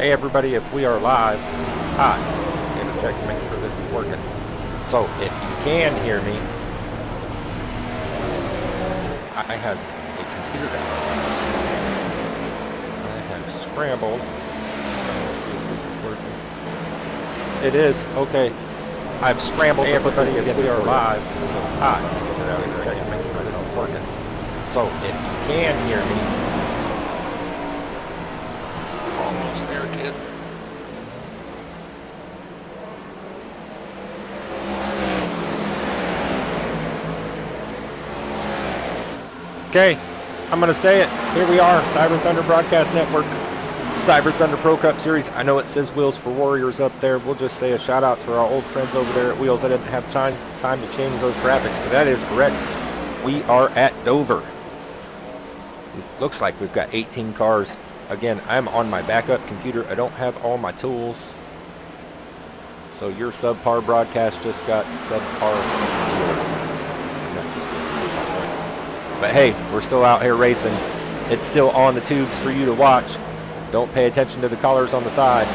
Hey everybody, if we are live, hi. Gonna check to make sure this is working. So if you can hear me, I have a computer down. I have scrambled. Let's see if this is working. It is, okay. I've scrambled. Hey everybody, if we are live, so hi. Gonna check to make sure this is working. So if you can hear me, almost there, kids. okay, I'm going to say it. Here we are, Cyber Thunder Broadcast Network, Cyber Thunder Pro Cup Series. I know it says Wheels for Warriors up there. We'll just say a shout out to our old friends over there at Wheels. I didn't have time to change those graphics, but that is correct. We are at Dover. It looks like we've got 18 cars. Again, I'm on my backup computer. I don't have all my tools. So your subpar broadcast just got subpar. But hey, we're still out here racing. It's still on the tubes for you to watch. Don't pay attention to the colors on the side.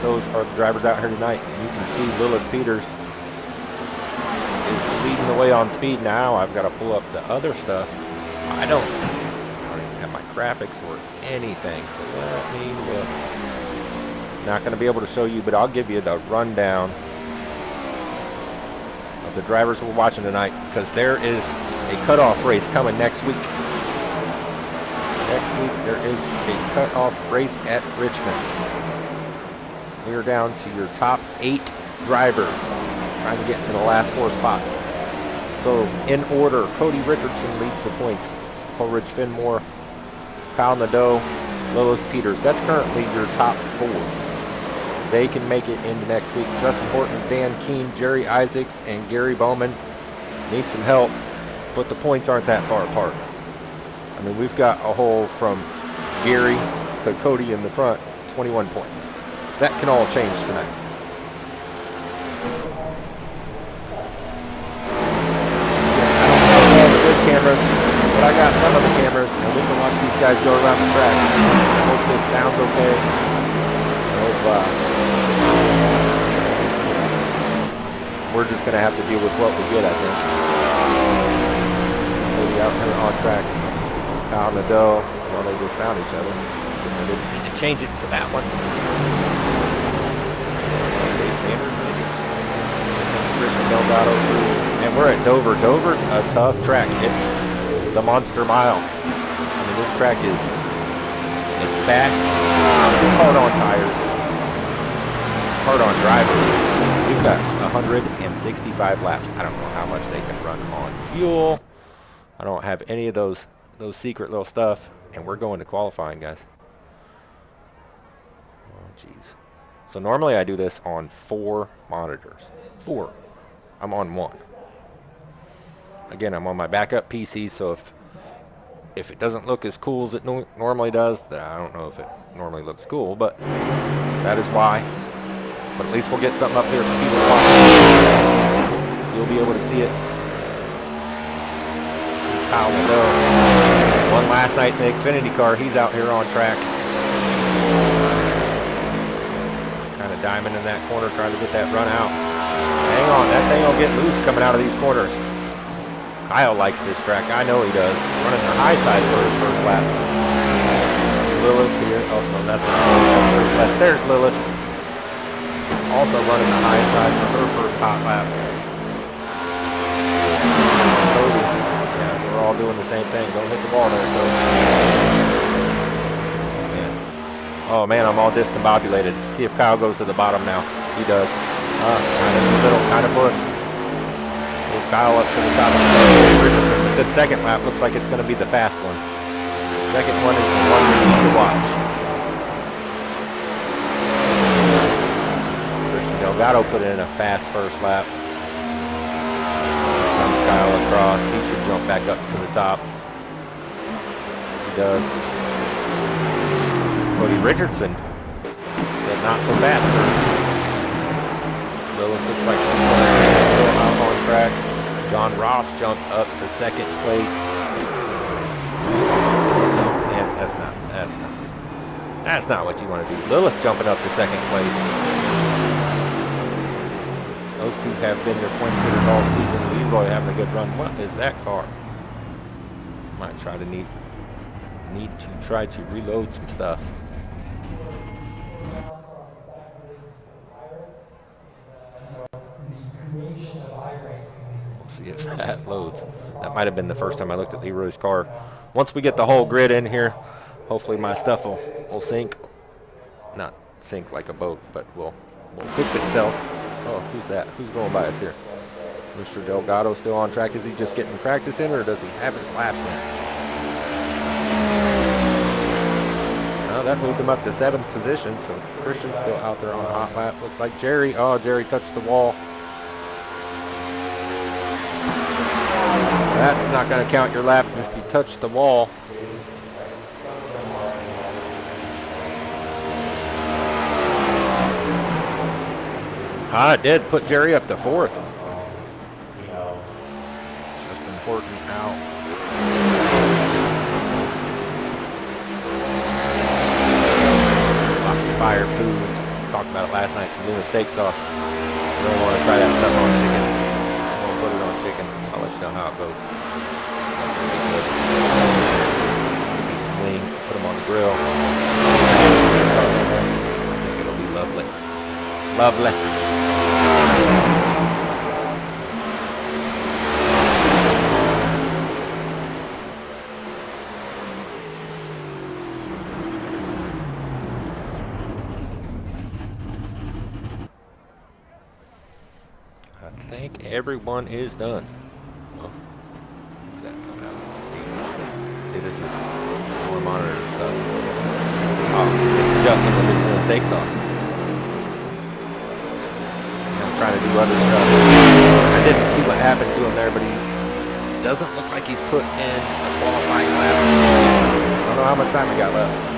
Those are the drivers out here tonight. You can see Lilith Peters is leading the way on speed now. I've got to pull up the other stuff. I don't have my graphics or anything, so let me look. Not going to be able to show you, but I'll give you the rundown of the drivers we're watching tonight, because there is a cutoff race coming next week. Next week there is a cutoff race at Richmond. We are down to your top 8 drivers, trying to get into the last 4 spots. So in order, Cody Richardson leads the points. Coleridge Finmore, Kyle Nadeau, Lilith Peters. That's currently your top 4. They can make it into next week. Justin Horton, Dan Keene, Jerry Isaacs, and Gary Bowman need some help, but the points aren't that far apart. I mean, we've got a hole from Gary to Cody in the front, 21 points. That can all change tonight. I don't have all the good cameras, but I got some of the cameras, and we can watch these guys go around the track. I hope this sounds okay. I hope we're just going to have to deal with what we get, I think. Maybe out here on track. Kyle Nadeau. Well, they just found each other. I didn't need to change it for that one. Christian Delgado through. And we're at Dover. Dover's a tough track. It's the Monster Mile. I mean, this track is, it's fast. It's hard on tires. Hard on drivers. We've got 165 laps. I don't know how much they can run on fuel. I don't have any of those secret little stuff, and we're going to qualifying, guys. Oh, jeez. So normally I do this on 4 monitors. 4. I'm on 1. Again, I'm on my backup PC, so if it doesn't look as cool as it normally does, then I don't know if it normally looks cool, but that is why. But at least we'll get something up there for people to watch. You'll be able to see it. Kyle Nadeau won last night in the Xfinity car. He's out here on track. Kind of diamond in that corner, trying to get that run out. Hang on, that thing will get loose coming out of these corners. Kyle likes this track. I know he does. Running the high side for his first lap. Lilith here. Oh, no, that's not first lap. There's Lilith. Also running the high side for her first hot lap. Cody. Yeah, we're all doing the same thing. Don't hit the ball there, Cody. Yeah. Oh man, I'm all discombobulated. See if Kyle goes to the bottom now. He does. Kind of in the middle, kind of bush. Move Kyle up to the top of the this second lap looks like it's going to be the fast one. The second one is the one we need to watch. Delgado put in a fast first lap. Comes Kyle across. He should jump back up to the top. He does. Cody Richardson said not so fast, sir. Lilith looks like she's out on track. John Ross jumped up to second place. Yeah, That's not what you want to do. Lilith jumping up to second place. Those two have been your point getters all season. Leroy having a good run. What is that car? Might try to need to try to reload some stuff. We'll see if that loads. That might have been the first time I looked at Leroy's car. Once we get the whole grid in here, hopefully my stuff will sync. Not sink like a boat, but will fix itself. Oh, who's that? Who's going by us here? Mr. Delgado still on track. Is he just getting practice in, or does he have his laps in? Oh, that moved him up to 7th position, so Christian's still out there on a hot lap. Looks like Jerry. Oh, Jerry touched the wall. That's not going to count your lap if you touch the wall. It did put Jerry up to 4th. Just important out. Fire foods. Talked about it last night. Some Luna steak sauce. Really want to try that stuff on chicken. I'm going to put it on chicken. I'll let you know how it goes. Maybe some wings. Put them on the grill. I think it'll be lovely. Lovely. I think everyone is done. Oh, what's that coming out? See, this is more monitor stuff. Oh, it's Justin with his steak sauce. I'm trying to do other stuff. I didn't see what happened to him there, but he doesn't look like he's put in a qualifying lap. I don't know how much time he got left.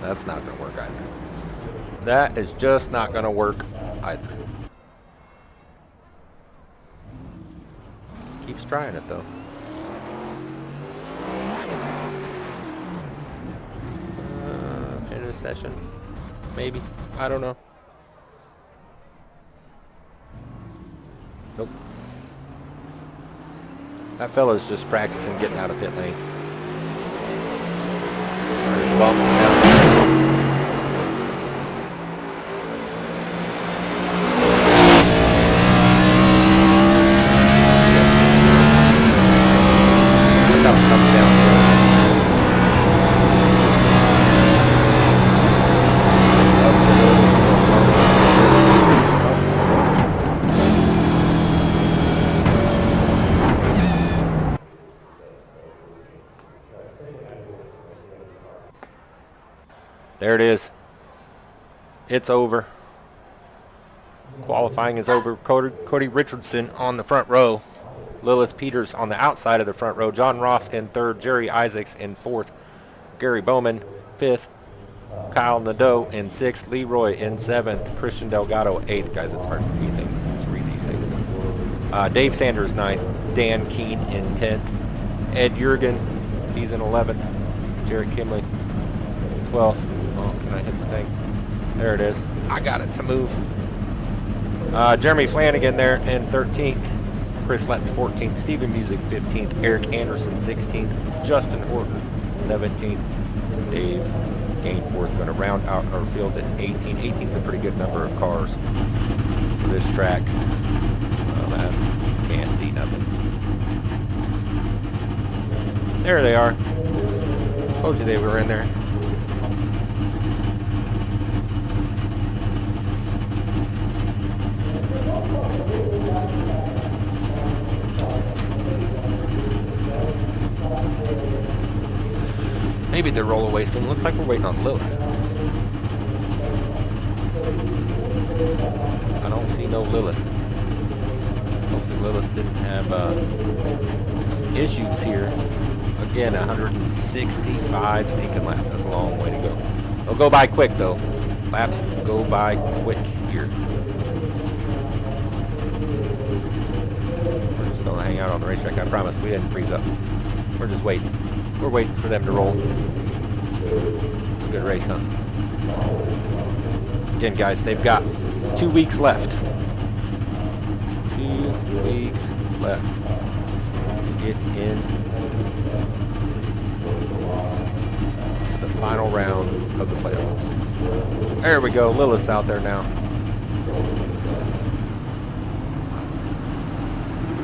That's not going to work either. That is just not going to work either. Keeps trying it though. End of the session. Maybe. I don't know. Nope. That fella's just practicing getting out of pit lane. There's bumps down. There it is. It's over. Qualifying is over. Cody Richardson on the front row. Lilith Peters on the outside of the front row. John Ross in 3rd. Jerry Isaacs in 4th. Gary Bowman 5th. Kyle Nadeau in 6th. Leroy in 7th. Christian Delgado 8th. Guys, it's hard to read these things. Dave Sanders 9th. Dan Keene in 10th. Ed Jurgen, he's in 11th. Jared Kimley 12th. Oh, can I hit the thing? There it is. I got it to move. Jeremy Flanagan there in 13th. Chris Letts 14th. Steven Music 15th. Eric Anderson 16th. Justin Horton 17th. Dave Gainforth going to round out our field at 18. 18 is a pretty good number of cars for this track. Can't see nothing. There they are. Told you they were in there. Maybe they'll roll away soon. Looks like we're waiting on Lilith. I don't see no Lilith. Hopefully Lilith didn't have issues here. Again, 165 stinking laps. That's a long way to go. They'll go by quick though. Laps go by quick here. We're just we'll hang out on the racetrack. I promise we didn't freeze up. We're just waiting. We're waiting for them to roll. Good race, huh? Again, guys, they've got 2 weeks left. 2 weeks left to get in to the final round of the playoffs. There we go. Lilith's out there now.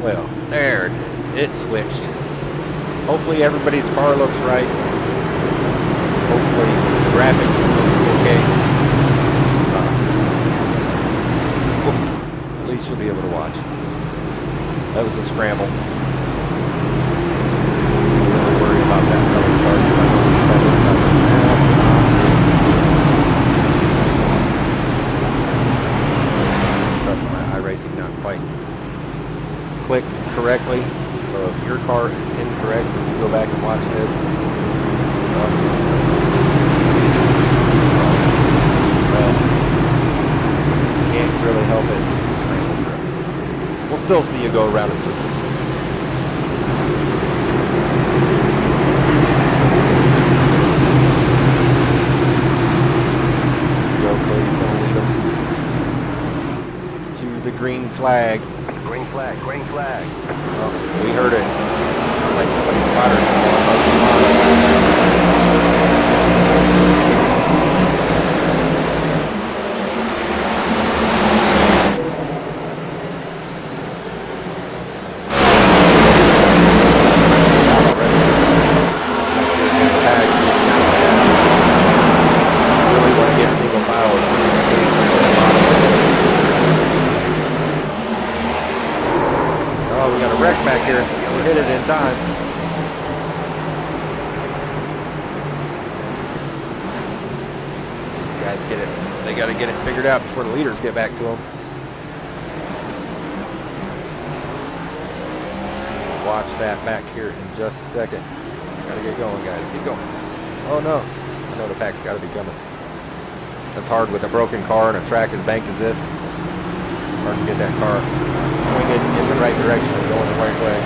Well, there it is. It switched. Hopefully everybody's car looks right. Hopefully the graphics look okay. At least you'll be able to watch. That was a scramble. Don't really worry about that color chart. Stuff in my iRacing not quite clicked correctly. So if your car is incorrect, when you go back and watch this, well, can't really help it. We'll still see you go around in circles. Go, Cody's gonna lead them to the green flag. Green flag, green flag. Well, we heard it. Like somebody's fired. Really want to get single file. Oh, we got a wreck back here. We hit it in time. These guys get it. They got to get it figured out before the leaders get back to them. Watch that back here in just a second. Gotta get going, guys. Keep going. Oh no. I know the pack's got to be coming. That's hard with a broken car and a track as banked as this. Hard to get that car going in the right direction and going the right way.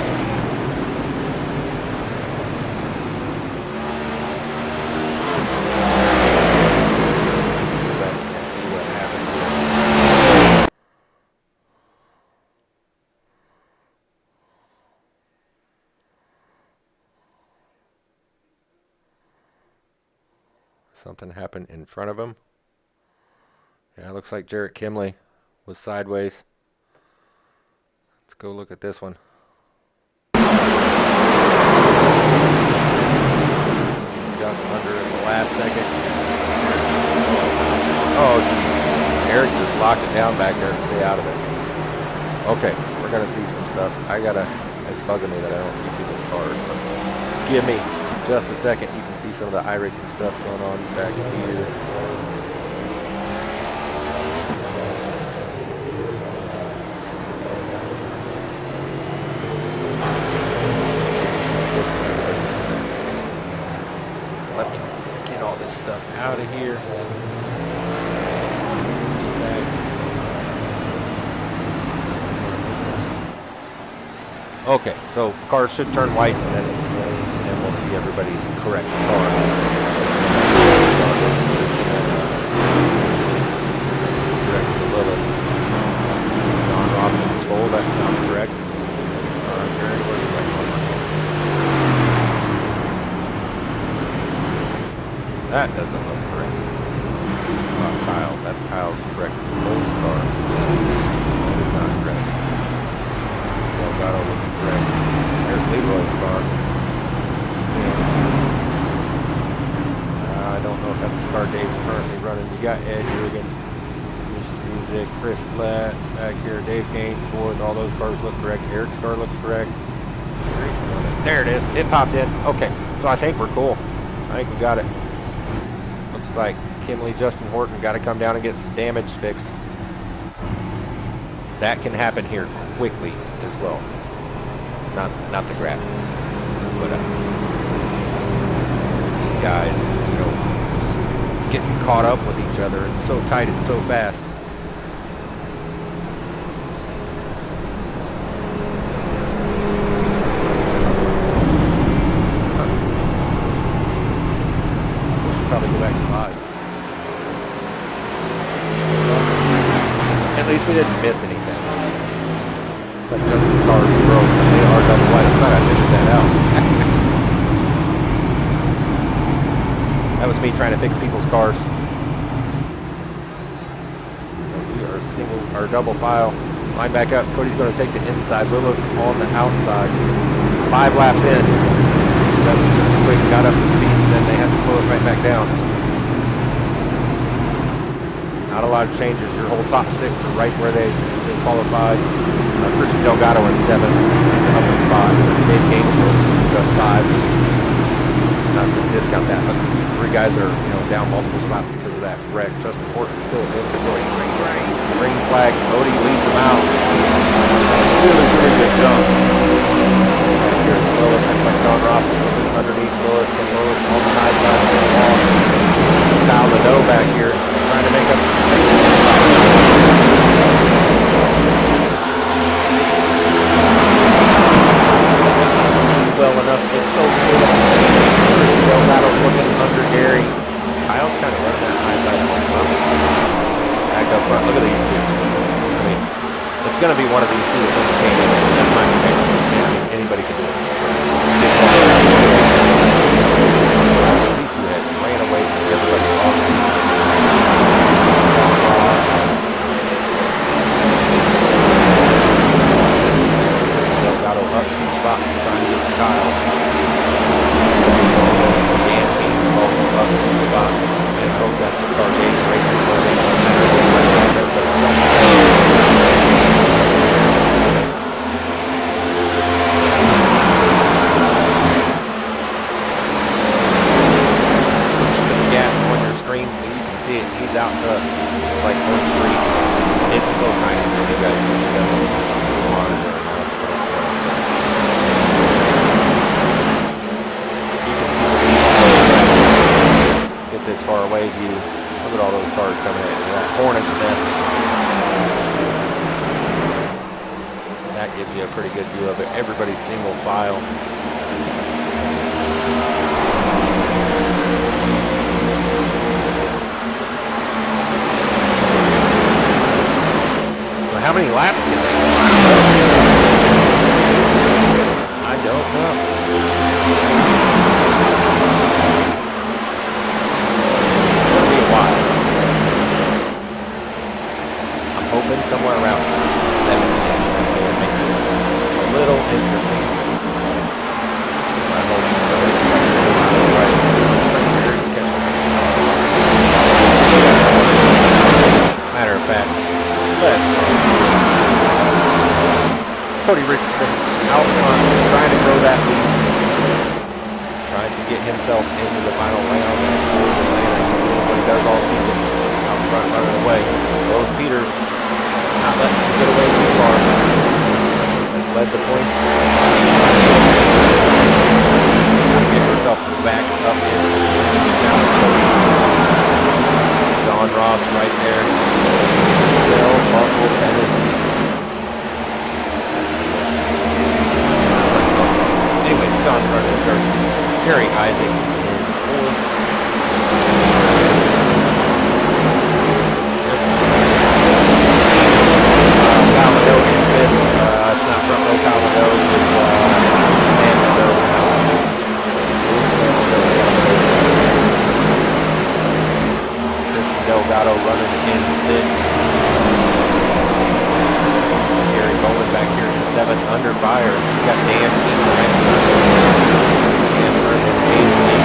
Let's see what happens here. Something happened in front of him. Yeah, it looks like Jarrett Kimley was sideways. Let's go look at this one. Got under in the last second. Oh, geez. Eric just locked it down back there to stay out of it. Okay, we're going to see some stuff. It's bugging me that I don't see people's cars. But give me just a second. You can see some of the iRacing stuff going on back here. Let me get all this stuff out of here. Okay, so cars should turn white and then we'll see everybody's correct car. Correct the Lilith. Don Rossman's full, that sounds correct. Jerry, where's the right one? That doesn't look correct. Kyle, that's Kyle's correct. Old car. That is not correct. Delgado looks correct. There's Leroy's car. I don't know if that's the car Dave's currently running. You got Ed Jurgen, Music, Chris Letts back here, Dave Gaines, fourth. All those cars look correct. Eric's car looks correct. There it is. It popped in. Okay, so I think we're cool. I think we got it. Looks like Kimley, Justin Horton got to come down and get some damage fixed. That can happen here quickly as well. Not the graphics, but these guys, you know, just getting caught up with each other. It's so tight and so fast. we didn't miss anything. It's like Justin's car is broke. They are double wide. I thought I figured that out. That was me trying to fix people's cars. So we are single or double file. Line back up. Cody's going to take the inside. We'll look on the outside. 5 laps in. That was just quick. Got up to speed, and then they had to slow it right back down. Not a lot of changes. Your whole top 6 are right where they qualified. Christian Delgado in 7th, up in spot. Dave Gainesville got 5. Not to discount that, but 3 guys are down multiple spots because of that wreck. Justin Horton still in inventory. Green flag. Cody leads them out. Really good jump. Back here at Lewis, looks like John Ross is looking underneath Lewis, and Lewis on the high side of the wall. Kyle Ledoux back here trying to make up. Well enough, it's so good. Delgado's looking under Gary. Kyle's kind of running that high side of the back up front. Look at these two. I mean, it's going to be one of these two that came in. That's my opinion. I mean, anybody can do it. These two had ran away from everybody else. Delgado up 2 spots trying to get to Kyle. Dan King also up 2 spots. And both got the car gauge racing for them. He's out to like 1-3. It's so nice for you guys to monitor. Get this far away view. Look at all those cars coming in. That Hornet's nest. That gives you a pretty good view of it. Everybody's single file. How many laps did they go? I don't know. It's going to be a while. I'm hoping somewhere around 7 minutes. It makes it a little interesting. I'm hoping matter of fact, Cody Richardson out front, trying to grow that lead, trying to get himself into the final round and towards Atlanta. What he does all season, out front running away. Rose Peters not letting him get away too far. Has led the points. Got to get herself back up in. John Ross right there. Bill Buckle Tennessee. Anyway, John running third. Terry Isaac in 4th. Kyle Ledoux in 5th. It's not front row Kyle Ledoux. It's Dan Ledoux now. Christian Delgado running in 6th. Gary Bowman back here in 7th under fire. We got Dan King right there. Dan Vernon, James King.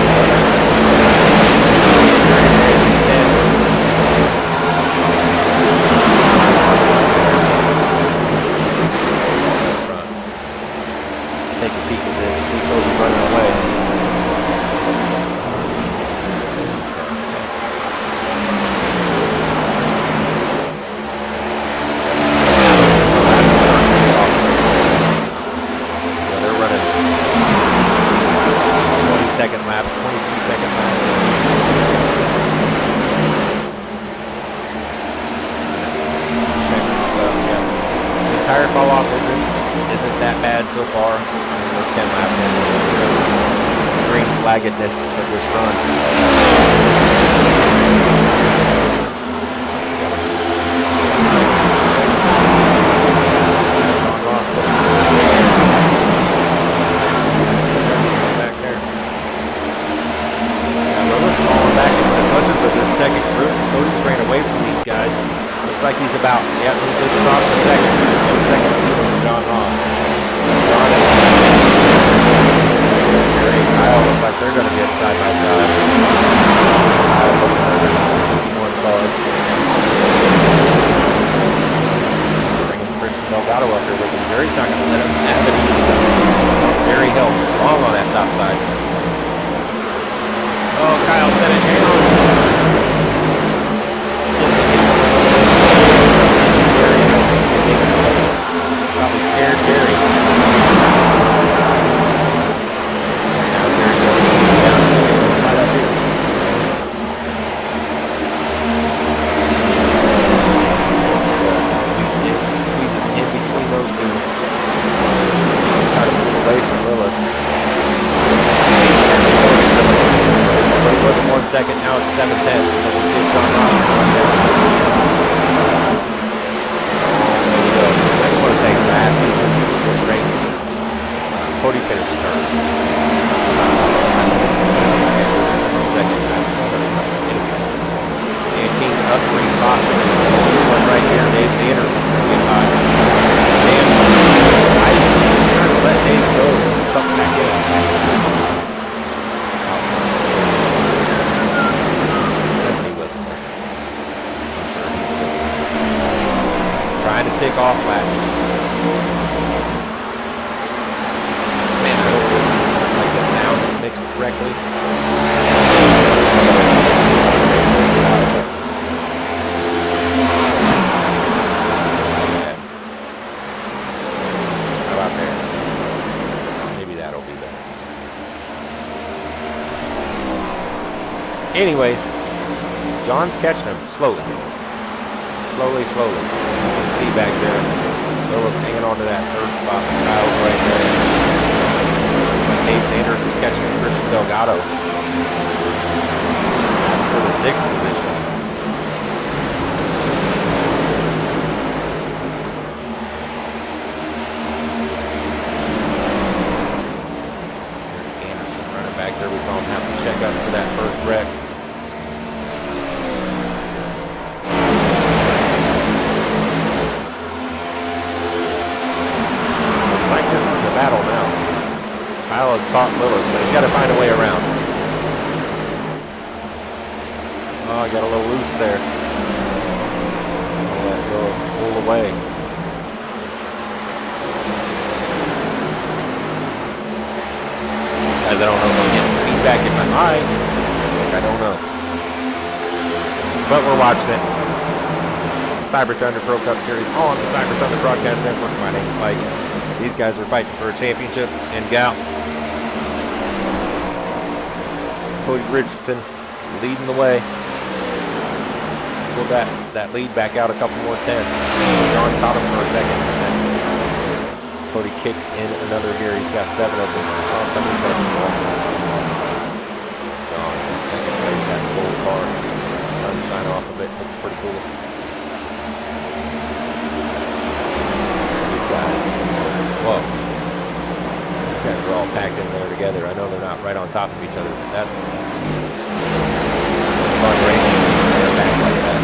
Take a peek at this. See Cody running away. Second laps, 22-second laps. The tire fall off isn't that bad so far. We're 10 laps in. Green flaggedness of this run. like he's about, yeah, he's just across the second. Second lead over John Ross. John and Kyle look like they're going to get side by side. Kyle looks like one car. Bringing Christian Delgado up here with him. Jerry's not going to let him have it. Jerry helps long on that top side. Oh, Kyle set it down. Probably scared Jerry. Now Jerry goes down right up here. Squeeze in between those two. Try to move away from Lilith. It wasn't 1 second, now it's 7:10. So we'll see if John Ross can run down. I just want to say last season was great. Cody finished third. Second time. And King up 3 spots. One right here. Dave's the inner. Get high. Dan, I trying to let Dave go. Come back in. Trying to take off laps. Man, I hope like the sound is mixed correctly. How about there? Maybe that'll be better. Anyways, John's catching him slowly. Slowly. You can see back there. Phillips hanging on to that third spot. Kyle's right there. Dave Sanders is catching Christian Delgado. That's for the 6th position. There's Anderson running back there. We saw him have to check up for that first wreck. Battle now. Kyle has caught Lillis, but he's got to find a way around. Oh, I got a little loose there. I'll let go, pull away. Guys, I don't know if I'm getting feedback in my mind. I don't know. But we're watching it. Cyber Thunder Pro Cup Series on the Cyber Thunder Broadcast Network. My name's Mike. These guys are fighting for a championship in Gout. Cody Richardson leading the way. Pulled that lead back out a couple more tenths. John caught him for a second. Cody kicked in another here. He's got 7 of them. Oh, somebody's got the ball. John, second place, that full car. Sunshine off of it. Looks pretty cool. These guys. Whoa. These guys are all packed in there together. I know they're not right on top of each other, but that's fun racing. They're back like that.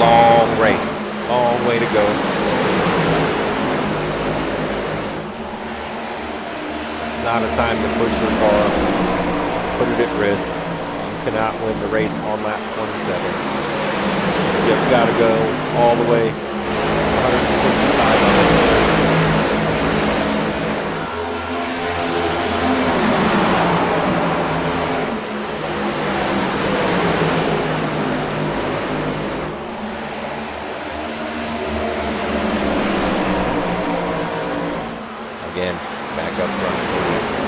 Long race. Long way to go. Not a time to push your car. Put it at risk. You cannot win the race on lap 27. You've got to go all the way 165. Again, back up front.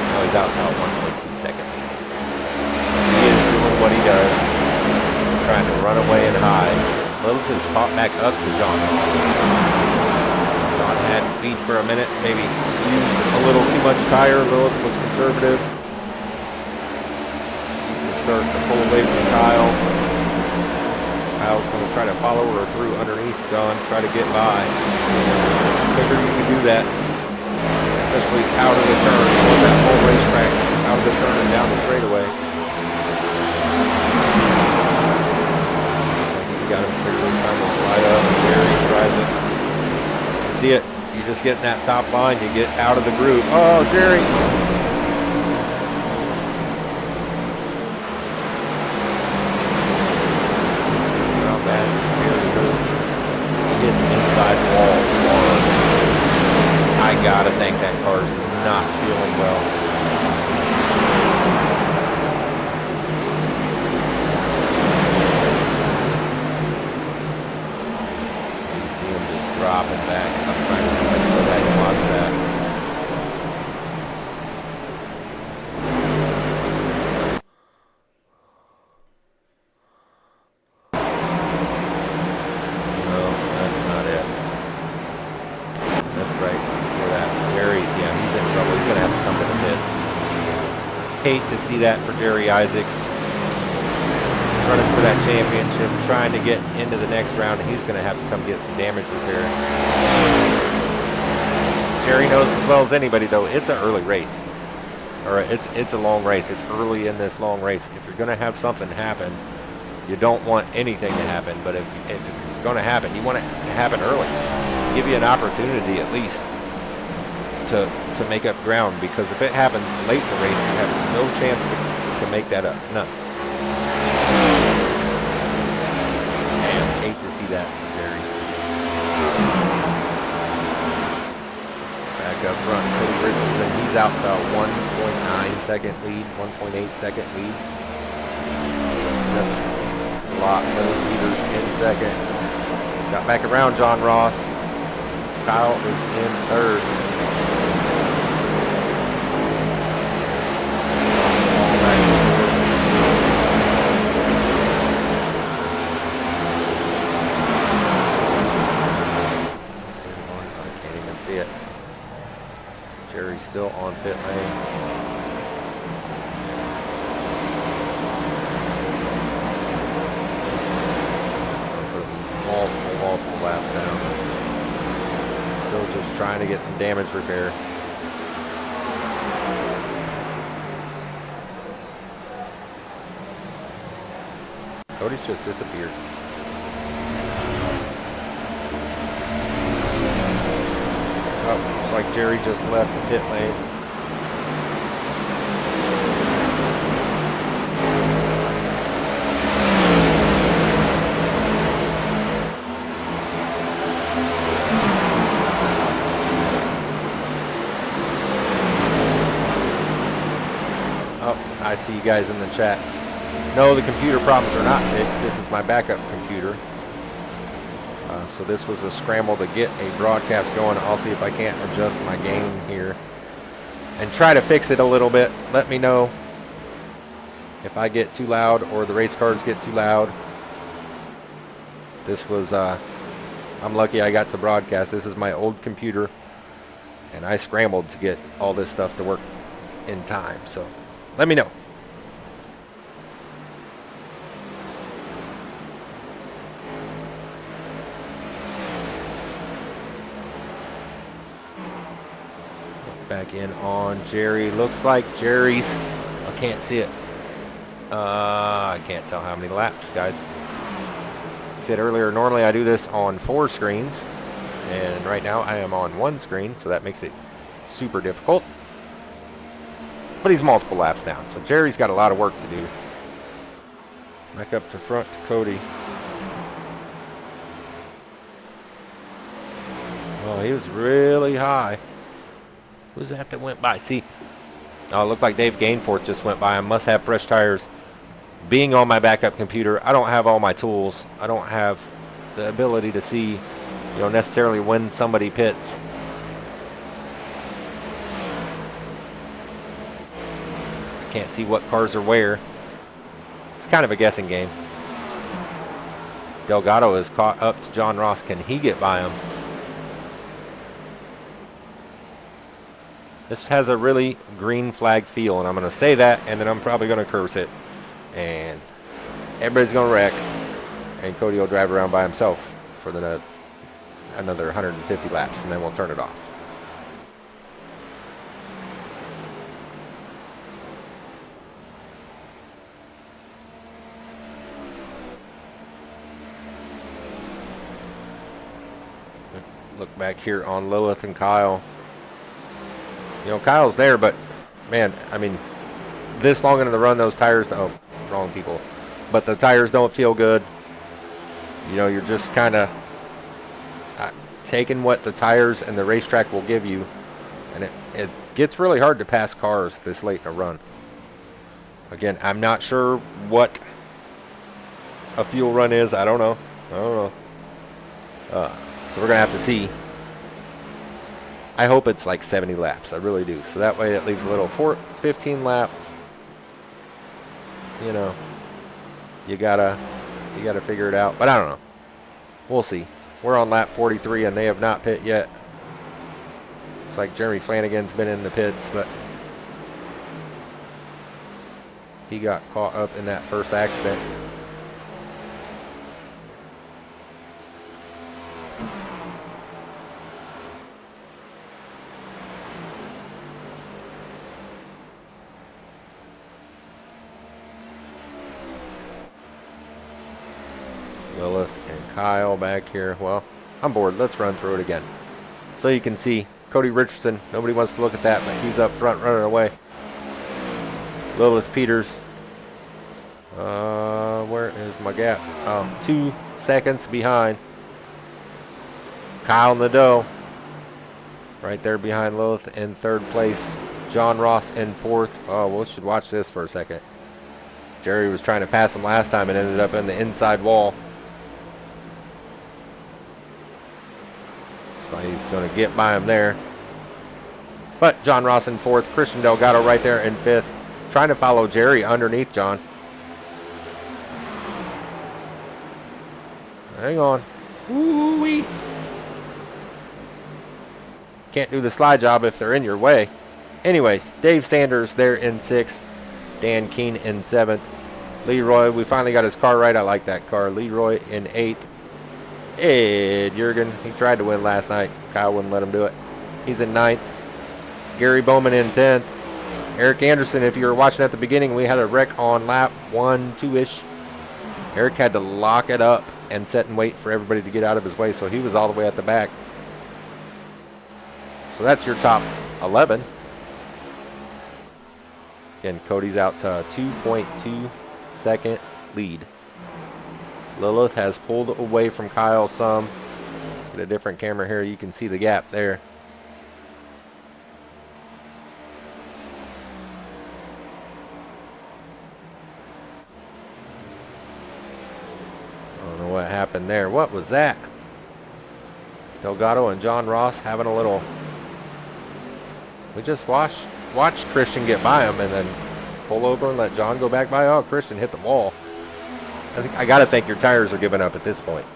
Now he's out 1.2 seconds. He is doing what he does. Trying to run away and hide. Littleton's caught back up to John. John had speed for a minute, maybe used a little too much tire. Littleton was conservative. He's starting to pull away from Kyle. Kyle's going to try to follow her through underneath John, try to get by. Figure you can do that, especially out of the turn, on that whole racetrack, out of the turn and down the straightaway. just getting that top line, you get out of the groove. Oh, Jerry. How bad Jerry hurt. He hit the inside wall hard. I gotta think that car's not feeling well. Dropping back. I'm trying to go back and watch that. No, that's not it. That's right. Before that, Jerry's, yeah, he's in trouble. He's gonna have to come to the pits. Hate to see that for Jerry Isaacs. Running for that championship, trying to get into the next round, and he's going to have to come get some damage repair. Jerry knows as well as anybody, though, it's an early race. Or it's a long race. It's early in this long race. If you're going to have something happen, you don't want anything to happen, but if it's going to happen, you want it to happen early. Give you an opportunity at least to make up ground, because if it happens late in the race, you have no chance to make that up. None. Hate to see that, Jerry. Back up front, Cody Richardson. He's out to a 1.9 second lead, 1.8 second lead. That's a lot. Those leaders in second. Got back around John Ross. Kyle is in third. Jerry's still on pit lane. Multiple laps down. Still just trying to get some damage repair. Cody's just disappeared. Oh, looks like Jerry just left the pit lane. Oh, I see you guys in the chat. No, the computer problems are not fixed. This is my backup computer. So this was a scramble to get a broadcast going. I'll see if I can't adjust my gain here and try to fix it a little bit. Let me know if I get too loud or the race cars get too loud. This was, I'm lucky I got to broadcast. This is my old computer, and I scrambled to get all this stuff to work in time. So let me know. Back in on Jerry. Looks like Jerry's, I can't see it. I can't tell how many laps, guys. I said earlier, normally I do this on 4 screens, and right now I am on 1 screen, so that makes it super difficult. But he's multiple laps down, so Jerry's got a lot of work to do. Back up to front to Cody. Oh, he was really high. Who's that went by? See, oh, it looked like Dave Gainforth just went by. I must have fresh tires. Being on my backup computer, I don't have all my tools. I don't have the ability to see, necessarily when somebody pits. I can't see what cars are where. It's kind of a guessing game. Delgado is caught up to John Ross. Can he get by him? This has a really green flag feel, and I'm going to say that, and then I'm probably going to curse it. And everybody's going to wreck, and Cody will drive around by himself for another 150 laps, and then we'll turn it off. Look back here on Lilith and Kyle. You know, Kyle's there, but man, I mean, this long into the run, those tires, oh, wrong people. But the tires don't feel good. You know, you're just kind of taking what the tires and the racetrack will give you. And it gets really hard to pass cars this late in a run. Again, I'm not sure what a fuel run is. I don't know. So we're going to have to see. I hope it's like 70 laps. I really do. So that way it leaves a little 15 lap. You know, you gotta figure it out. But I don't know. We'll see. We're on lap 43 and they have not pit yet. Looks like Jeremy Flanagan's been in the pits, but he got caught up in that first accident. Lilith and Kyle back here. Well, I'm bored. Let's run through it again. So you can see Cody Richardson. Nobody wants to look at that, but he's up front running away. Lilith Peters. Where is my gap? 2 seconds behind. Kyle Nadeau. Right there behind Lilith in third place. John Ross in fourth. Oh, we should watch this for a second. Jerry was trying to pass him last time and ended up in the inside wall. So he's going to get by him there. But John Ross in fourth. Christian Delgado right there in fifth. Trying to follow Jerry underneath John. Hang on. Ooh-wee. Can't do the slide job if they're in your way. Anyways, Dave Sanders there in sixth. Dan Keene in seventh. Leroy, we finally got his car right. I like that car. Leroy in eighth. Ed Jurgen, he tried to win last night. Kyle wouldn't let him do it. He's in ninth. Gary Bowman in 10th. Eric Anderson, if you were watching at the beginning, we had a wreck on lap 1, 2-ish. Eric had to lock it up and sit and wait for everybody to get out of his way, so he was all the way at the back. So that's your top 11. Again, Cody's out to a 2.2 second lead. Lilith has pulled away from Kyle some. Get a different camera here, you can see the gap there. I don't know what happened there. What was that? Delgado and John Ross having a little... We just watched Christian get by him and then pull over and let John go back by. Oh, Christian hit the wall. I got to think your tires are giving up at this point.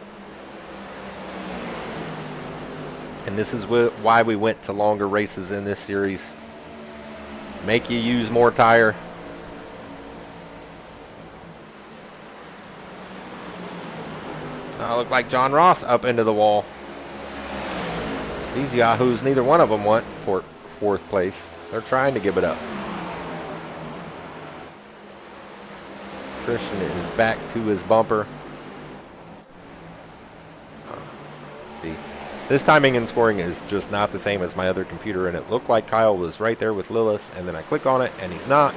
And this is why we went to longer races in this series. Make you use more tire. Look like John Ross up into the wall. These yahoos, neither one of them want for fourth place. They're trying to give it up. Christian is back to his bumper. Let's see. This timing and scoring is just not the same as my other computer, and it looked like Kyle was right there with Lilith, and then I click on it, and he's not.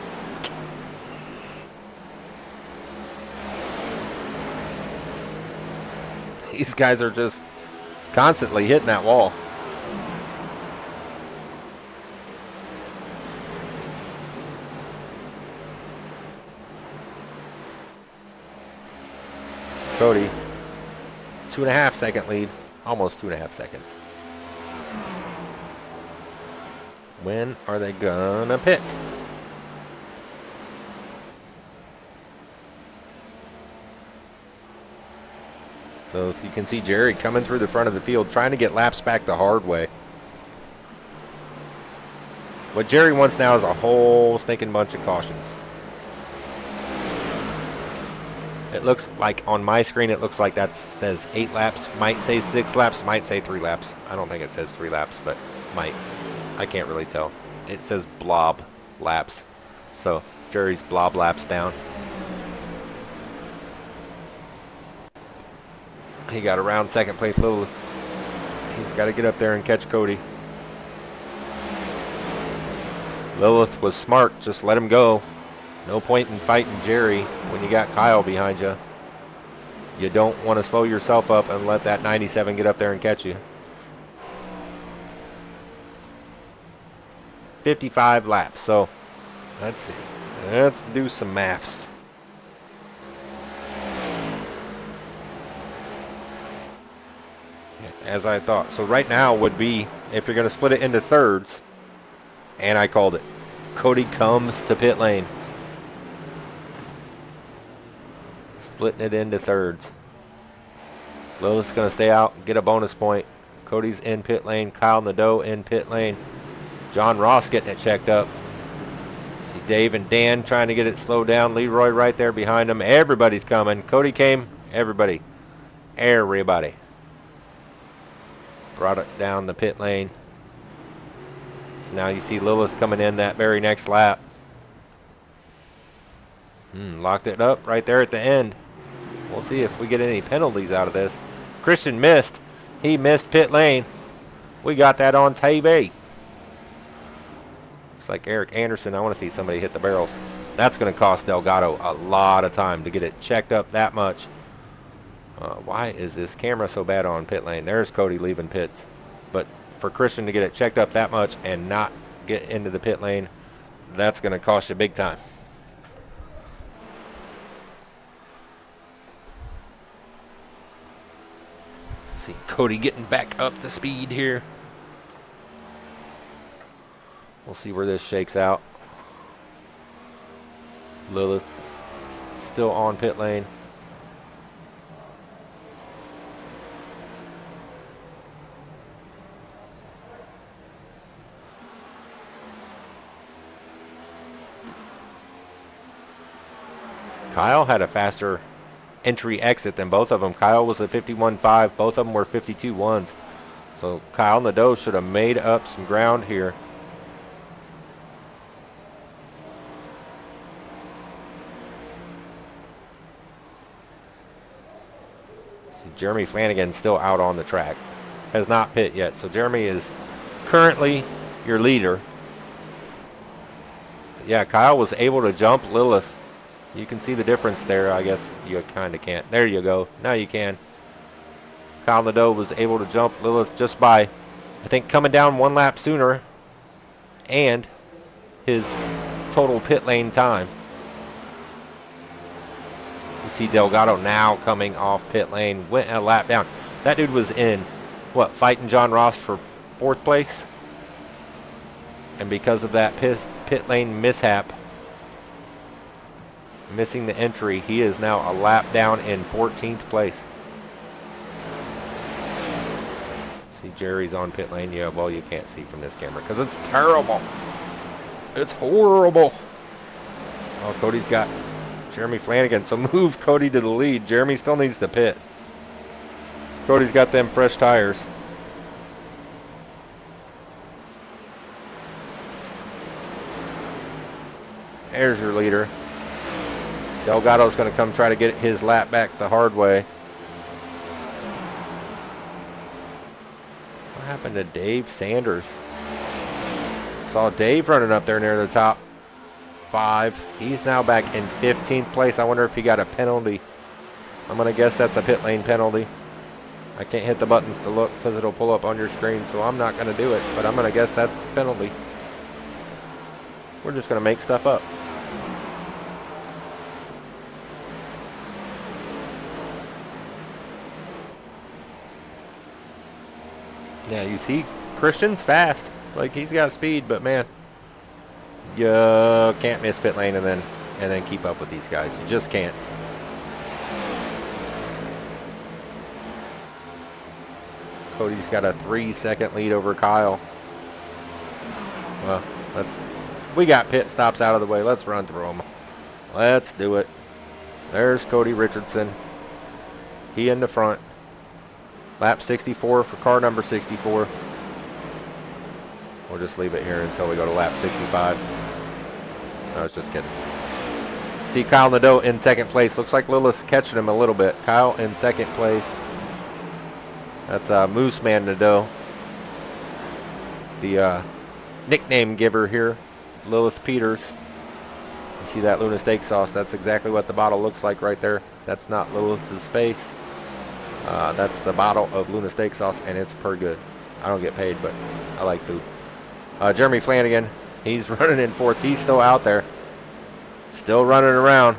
These guys are just constantly hitting that wall. Cody, 2.5 second lead, almost 2.5 seconds. When are they gonna pit? So you can see Jerry coming through the front of the field, trying to get laps back the hard way. What Jerry wants now is a whole stinking bunch of cautions. It looks like on my screen, it looks like that says 8 laps. Might say 6 laps, might say 3 laps. I don't think it says 3 laps, but might. I can't really tell. It says blob laps. So Jerry's blob laps down. He got around second place. He's Got to get up there and catch Cody. Lilith was smart. Just let him go. No point in fighting Jerry when you got Kyle behind you. You don't want to slow yourself up and let that 97 get up there and catch you. 55 laps. So, let's see. Let's do some maths. As I thought. So right now would be, if you're going to split it into thirds, and I called it, Cody comes to pit lane. Splitting it into thirds. Lilith's going to stay out and get a bonus point. Cody's in pit lane. Kyle Nadeau in pit lane. John Ross getting it checked up. See Dave and Dan trying to get it slowed down. Leroy right there behind them. Everybody's coming. Cody came. Everybody. Everybody. Brought it down the pit lane. Now you see Lilith coming in that very next lap. Locked it up right there at the end. We'll see if we get any penalties out of this. Christian missed. He missed pit lane. We got that on TV. Looks like Eric Anderson. I want to see somebody hit the barrels. That's going to cost Delgado a lot of time to get it checked up that much. Why is this camera so bad on pit lane? There's Cody leaving pits. But for Christian to get it checked up that much and not get into the pit lane, that's going to cost you big time. See Cody getting back up to speed here. We'll see where this shakes out. Lilith still on pit lane. Kyle had a faster entry exit than both of them. Kyle was a 51.5. Both of them were 52.1s. So Kyle Nadeau should have made up some ground here. See, Jeremy Flanagan still out on the track. Has not pit yet. So Jeremy is currently your leader. Yeah, Kyle was able to jump Lilith. You can see the difference there. I guess you kind of can't. There you go. Now you can. Kyle Nadeau was able to jump Lilith just by, I think, coming down one lap sooner and his total pit lane time. You see Delgado now coming off pit lane. Went a lap down. That dude was in, what, fighting John Ross for 4th place? And because of that pit lane mishap, missing the entry, he is now a lap down in 14th place. See, Jerry's on pit lane. Yeah, well, you can't see from this camera because it's terrible. It's horrible. Oh, Cody's got Jeremy Flanagan, so move Cody to the lead. Jeremy still needs to pit. Cody's got them fresh tires. There's your leader. Delgado's going to come try to get his lap back the hard way. What happened to Dave Sanders? Saw Dave running up there near the top 5. He's now back in 15th place. I wonder if he got a penalty. I'm going to guess that's a pit lane penalty. I can't hit the buttons to look because it'll pull up on your screen, so I'm not going to do it. But I'm going to guess that's the penalty. We're just going to make stuff up. Yeah, you see, Christian's fast. Like, he's got speed, but man, you can't miss pit lane and then keep up with these guys. You just can't. Cody's got a 3-second lead over Kyle. Well, we got pit stops out of the way. Let's run through them. Let's do it. There's Cody Richardson. He in the front. Lap 64 for car number 64. We'll just leave it here until we go to lap 65. I was just kidding. See Kyle Nadeau in 2nd place. Looks like Lilith's catching him a little bit. Kyle in 2nd place. That's Moose Man Nadeau. the nickname giver here, Lilith Peters. You see that Luna steak sauce? That's exactly what the bottle looks like right there. That's not Lilith's face. That's the bottle of Luna steak sauce, and it's pretty good. I don't get paid, but I like food. Jeremy Flanagan, he's running in fourth. He's still out there. Still running around.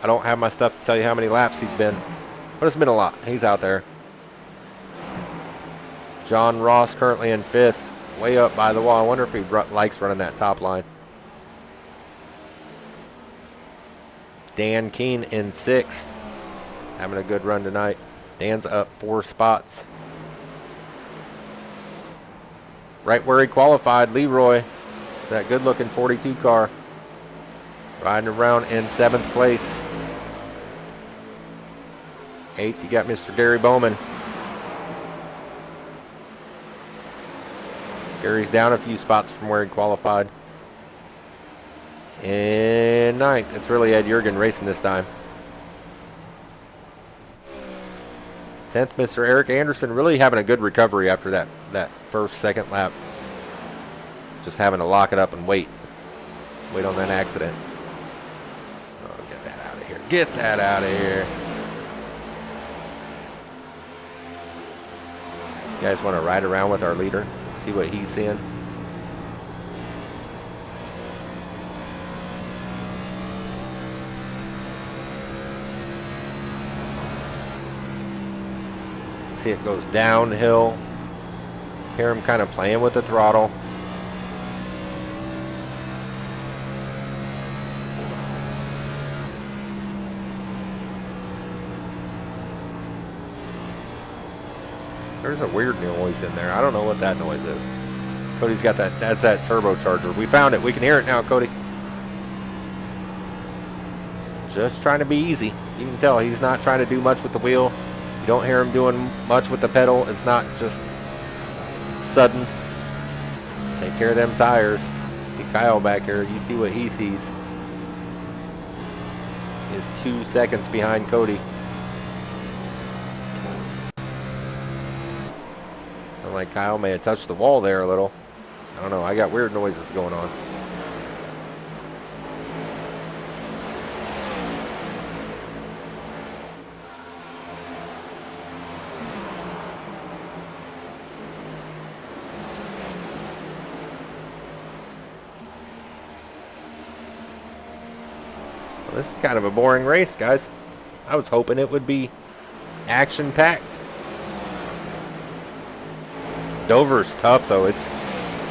I don't have my stuff to tell you how many laps he's been, but it's been a lot. He's out there. John Ross currently in fifth, way up by the wall. I wonder if he likes running that top line. Dan Keene in sixth, having a good run tonight. Dan's up 4 spots. Right where he qualified, Leroy, that good-looking 42 car, riding around in 7th place. 8th, you got Mr. Gary Bowman. Gary's down a few spots from where he qualified. In 9th, it's really Ed Jurgen racing this time. 10th, Mr. Eric Anderson, really having a good recovery after that second lap. Just having to lock it up and wait on that accident. Oh, get that out of here. Get that out of here. You guys want to ride around with our leader? See what he's seeing? See it goes downhill. Hear him kind of playing with the throttle. There's a weird noise in there. I don't know what that noise is. Cody's got that. That's that turbocharger. We found it. We can hear it now, Cody. Just trying to be easy. You can tell he's not trying to do much with the wheel. You don't hear him doing much with the pedal. It's not just sudden. Take care of them tires. See Kyle back here. You see what he sees. He's 2 seconds behind Cody. Sound like Kyle may have touched the wall there a little. I don't know. I got weird noises going on. This is kind of a boring race, guys. I was hoping it would be action-packed. Dover's tough, though.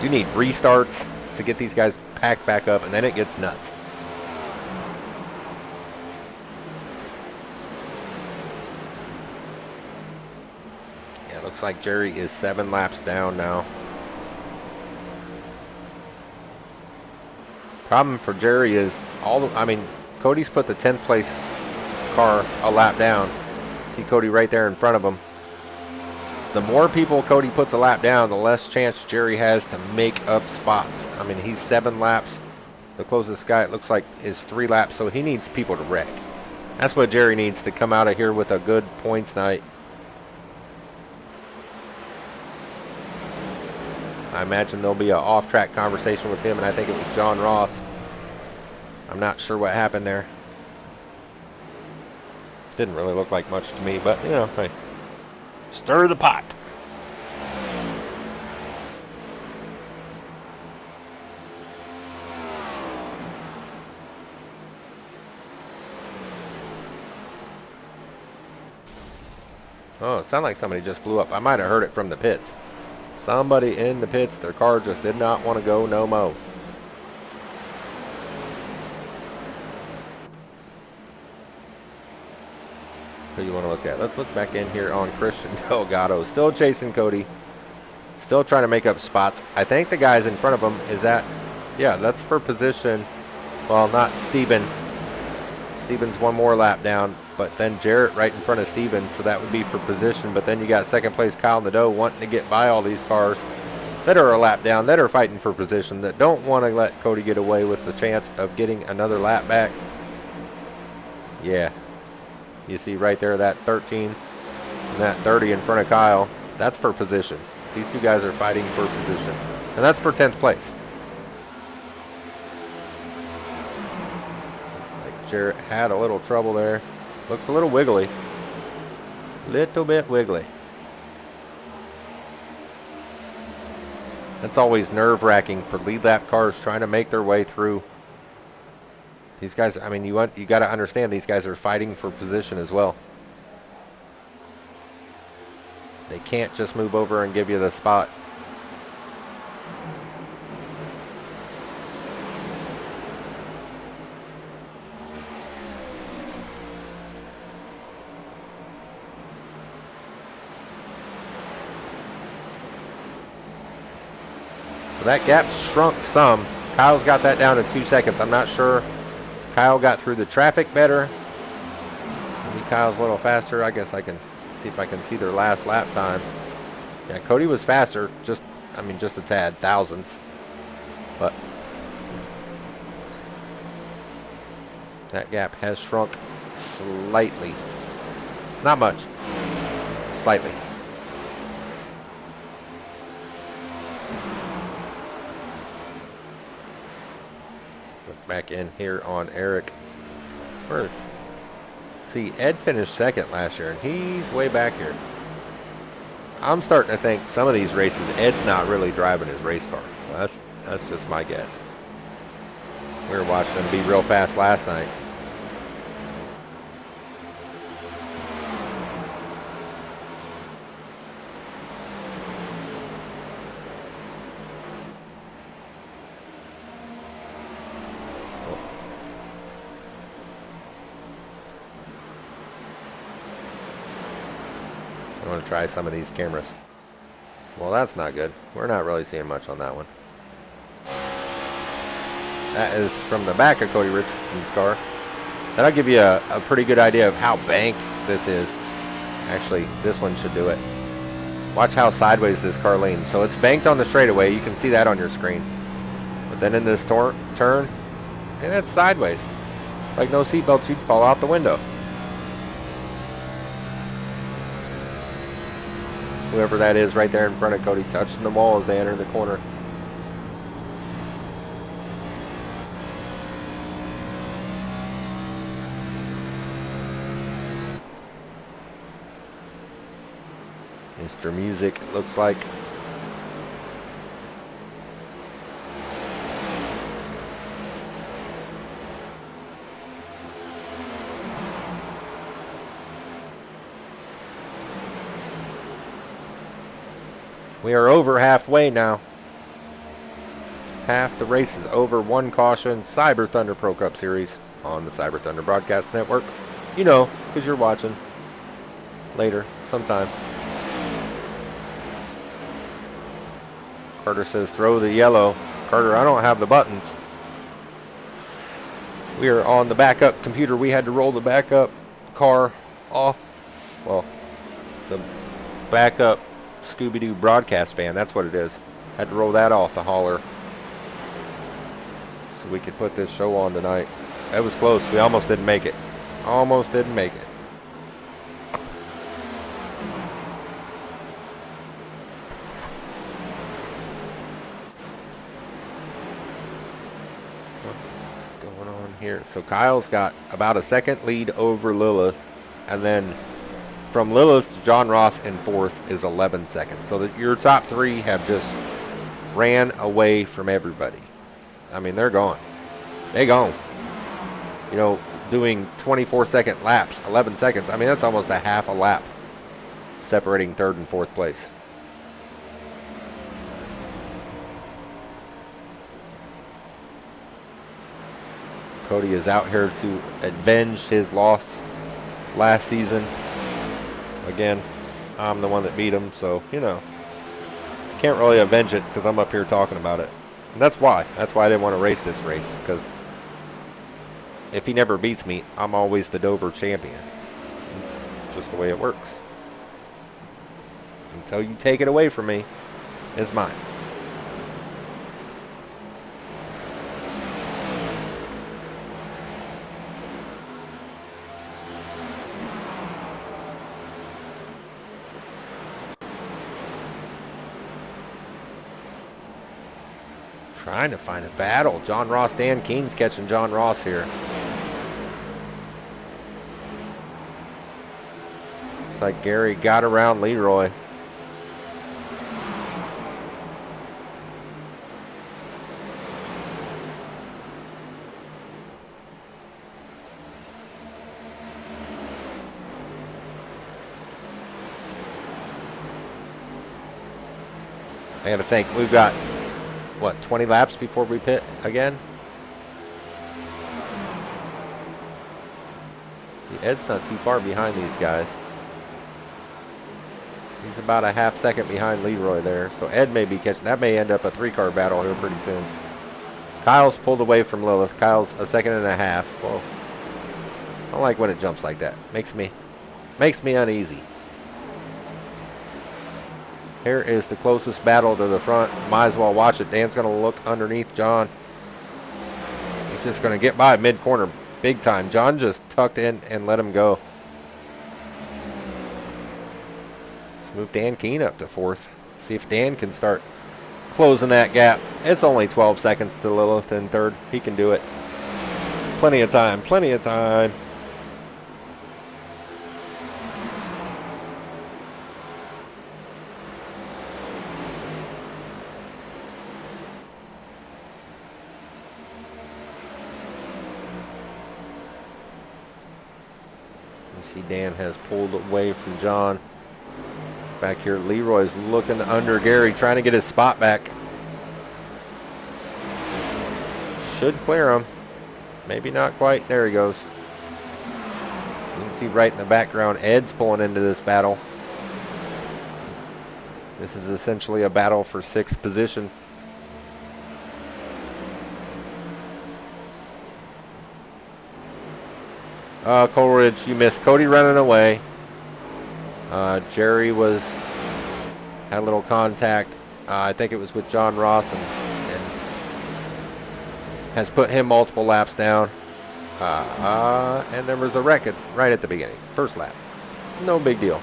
You need restarts to get these guys packed back up, and then it gets nuts. Yeah, it looks like Jerry is 7 laps down now. Problem for Jerry is Cody's put the 10th place car a lap down. See Cody right there in front of him. The more people Cody puts a lap down, the less chance Jerry has to make up spots. I mean, he's 7 laps. The closest guy, it looks like, is 3 laps, so he needs people to wreck. That's what Jerry needs to come out of here with a good points night. I imagine there'll be an off-track conversation with him, and I think it was John Ross. I'm not sure what happened there. Didn't really look like much to me, but, you know, hey, stir the pot. Oh, it sounded like somebody just blew up. I might have heard it from the pits. Somebody in the pits, their car just did not want to go no mo. Who you want to look at? Let's look back in here on Christian Delgado. Still chasing Cody. Still trying to make up spots. I think the guys in front of him is that, yeah, that's for position. Well, not Steven. Steven's 1 more lap down, but then Jarrett right in front of Steven, so that would be for position. But then you got 2nd place Kyle Nadeau wanting to get by all these cars that are a lap down, that are fighting for position, that don't want to let Cody get away with the chance of getting another lap back. Yeah. You see right there that 13 and that 30 in front of Kyle. That's for position. These 2 guys are fighting for position. And that's for 10th place. Like Jarrett had a little trouble there. Looks a little wiggly. Little bit wiggly. That's always nerve-wracking for lead lap cars trying to make their way through. These guys, I mean, you got to understand these guys are fighting for position as well. They can't just move over and give you the spot. So that gap's shrunk some. Kyle's got that down to 2 seconds. I'm not sure. Kyle got through the traffic better. Maybe Kyle's a little faster. I guess I can see if I can see their last lap time. Yeah, Cody was faster. Just a tad, thousandths. But that gap has shrunk slightly. Not much. Slightly. Look back in here on Eric. Where's... See, Ed finished second last year, and he's way back here. I'm starting to think some of these races, Ed's not really driving his race car. That's just my guess. We were watching him be real fast last night. I want to try some of these cameras. Well, that's not good. We're not really seeing much on that one. That is from the back of Cody Richardson's car. That'll give you a pretty good idea of how banked this is. Actually, this one should do it. Watch how sideways this car leans. So it's banked on the straightaway. You can see that on your screen. But then in this turn, and it's sideways. Like no seatbelts, you'd fall out the window. Whoever that is right there in front of Cody touching the wall as they enter the corner. Mr. Music, it looks like. We are over halfway now. Half the race is over. One caution. Cyber Thunder Pro Cup Series on the Cyber Thunder Broadcast Network. You know, because you're watching later, sometime. Carter says, throw the yellow. Carter, I don't have the buttons. We are on the backup computer. We had to roll the backup car off. Well, the backup Scooby-Doo broadcast band, that's what it is. Had to roll that off the hauler so we could put this show on tonight. That was close. We almost didn't make it. Almost didn't make it. What's going on here? So Kyle's got about a second lead over Lilith, and then from Lilith to John Ross in fourth is 11 seconds. So that your top three have just ran away from everybody. I mean, they're gone. They gone. You know, doing 24-second laps, 11 seconds. I mean, that's almost a half a lap separating third and fourth place. Cody is out here to avenge his loss last season. Again, I'm the one that beat him, so, you know, can't really avenge it because I'm up here talking about it. And that's why. That's why I didn't want to race this race, because if he never beats me, I'm always the Dover champion. It's just the way it works. Until you take it away from me, it's mine. Trying to find a battle. John Ross, Dan Keen's catching John Ross here. Looks like Gary got around Leroy. I gotta think, we've got, what, 20 laps before we pit again? See, Ed's not too far behind these guys. He's about a half second behind Leroy there. So Ed may be catching, that may end up a 3-car battle here pretty soon. Kyle's pulled away from Lilith. Kyle's a second and a half. Whoa. I don't like when it jumps like that. Makes me uneasy. Here is the closest battle to the front. Might as well watch it. Dan's going to look underneath John. He's just going to get by mid-corner big time. John just tucked in and let him go. Let's move Dan Keen up to 4th. See if Dan can start closing that gap. It's only 12 seconds to Lilith in 3rd. He can do it. Plenty of time. Plenty of time. See, Dan has pulled away from John. Back here, Leroy's looking under Gary, trying to get his spot back. Should clear him. Maybe not quite. There he goes. You can see right in the background, Ed's pulling into this battle. This is essentially a battle for 6th position. Coleridge, you missed Cody running away. Jerry had a little contact. I think it was with John Ross and has put him multiple laps down. And there was a wreck right at the beginning. 1st lap. No big deal.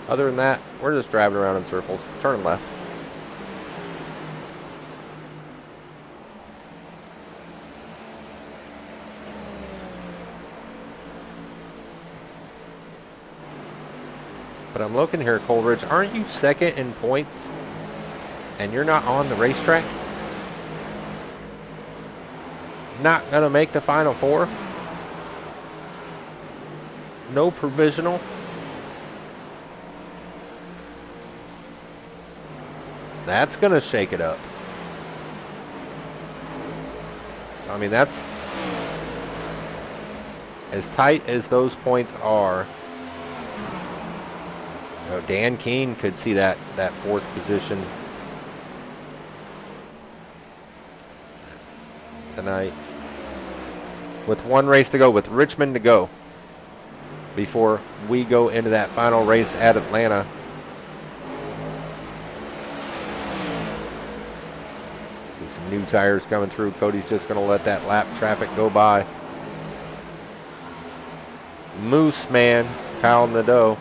Other than that, we're just driving around in circles. Turn left. But I'm looking here, Coleridge. Aren't you 2nd in points? And you're not on the racetrack? Not going to make the Final 4? No provisional? That's going to shake it up. So, I mean, that's as tight as those points are. You know, Dan Keen could see that 4th position tonight. With 1 race to go, with Richmond to go, before we go into that final race at Atlanta. See some new tires coming through. Cody's just going to let that lap traffic go by. Moose Man, Kyle Nadeau.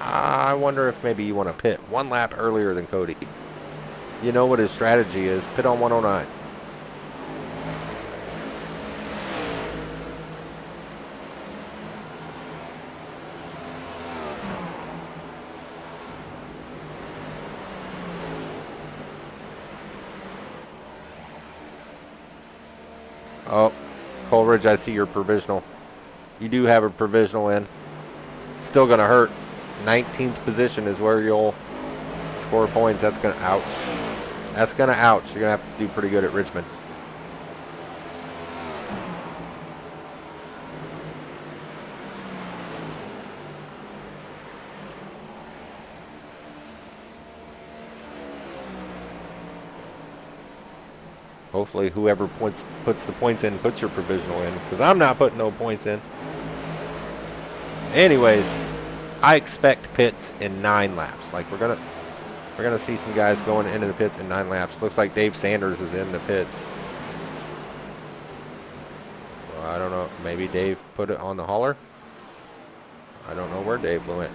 I wonder if maybe you want to pit 1 lap earlier than Cody. You know what his strategy is. Pit on 109. Oh, Coleridge, I see your provisional. You do have a provisional in. Still going to hurt. 19th position is where you'll score points. That's going to ouch. That's going to ouch. You're going to have to do pretty good at Richmond. Hopefully whoever puts the points in puts your provisional in, because I'm not putting no points in. Anyways, I expect pits in 9 laps. Like we're gonna see some guys going into the pits in 9 laps. Looks like Dave Sanders is in the pits. Well, I don't know. Maybe Dave put it on the hauler. I don't know where Dave went.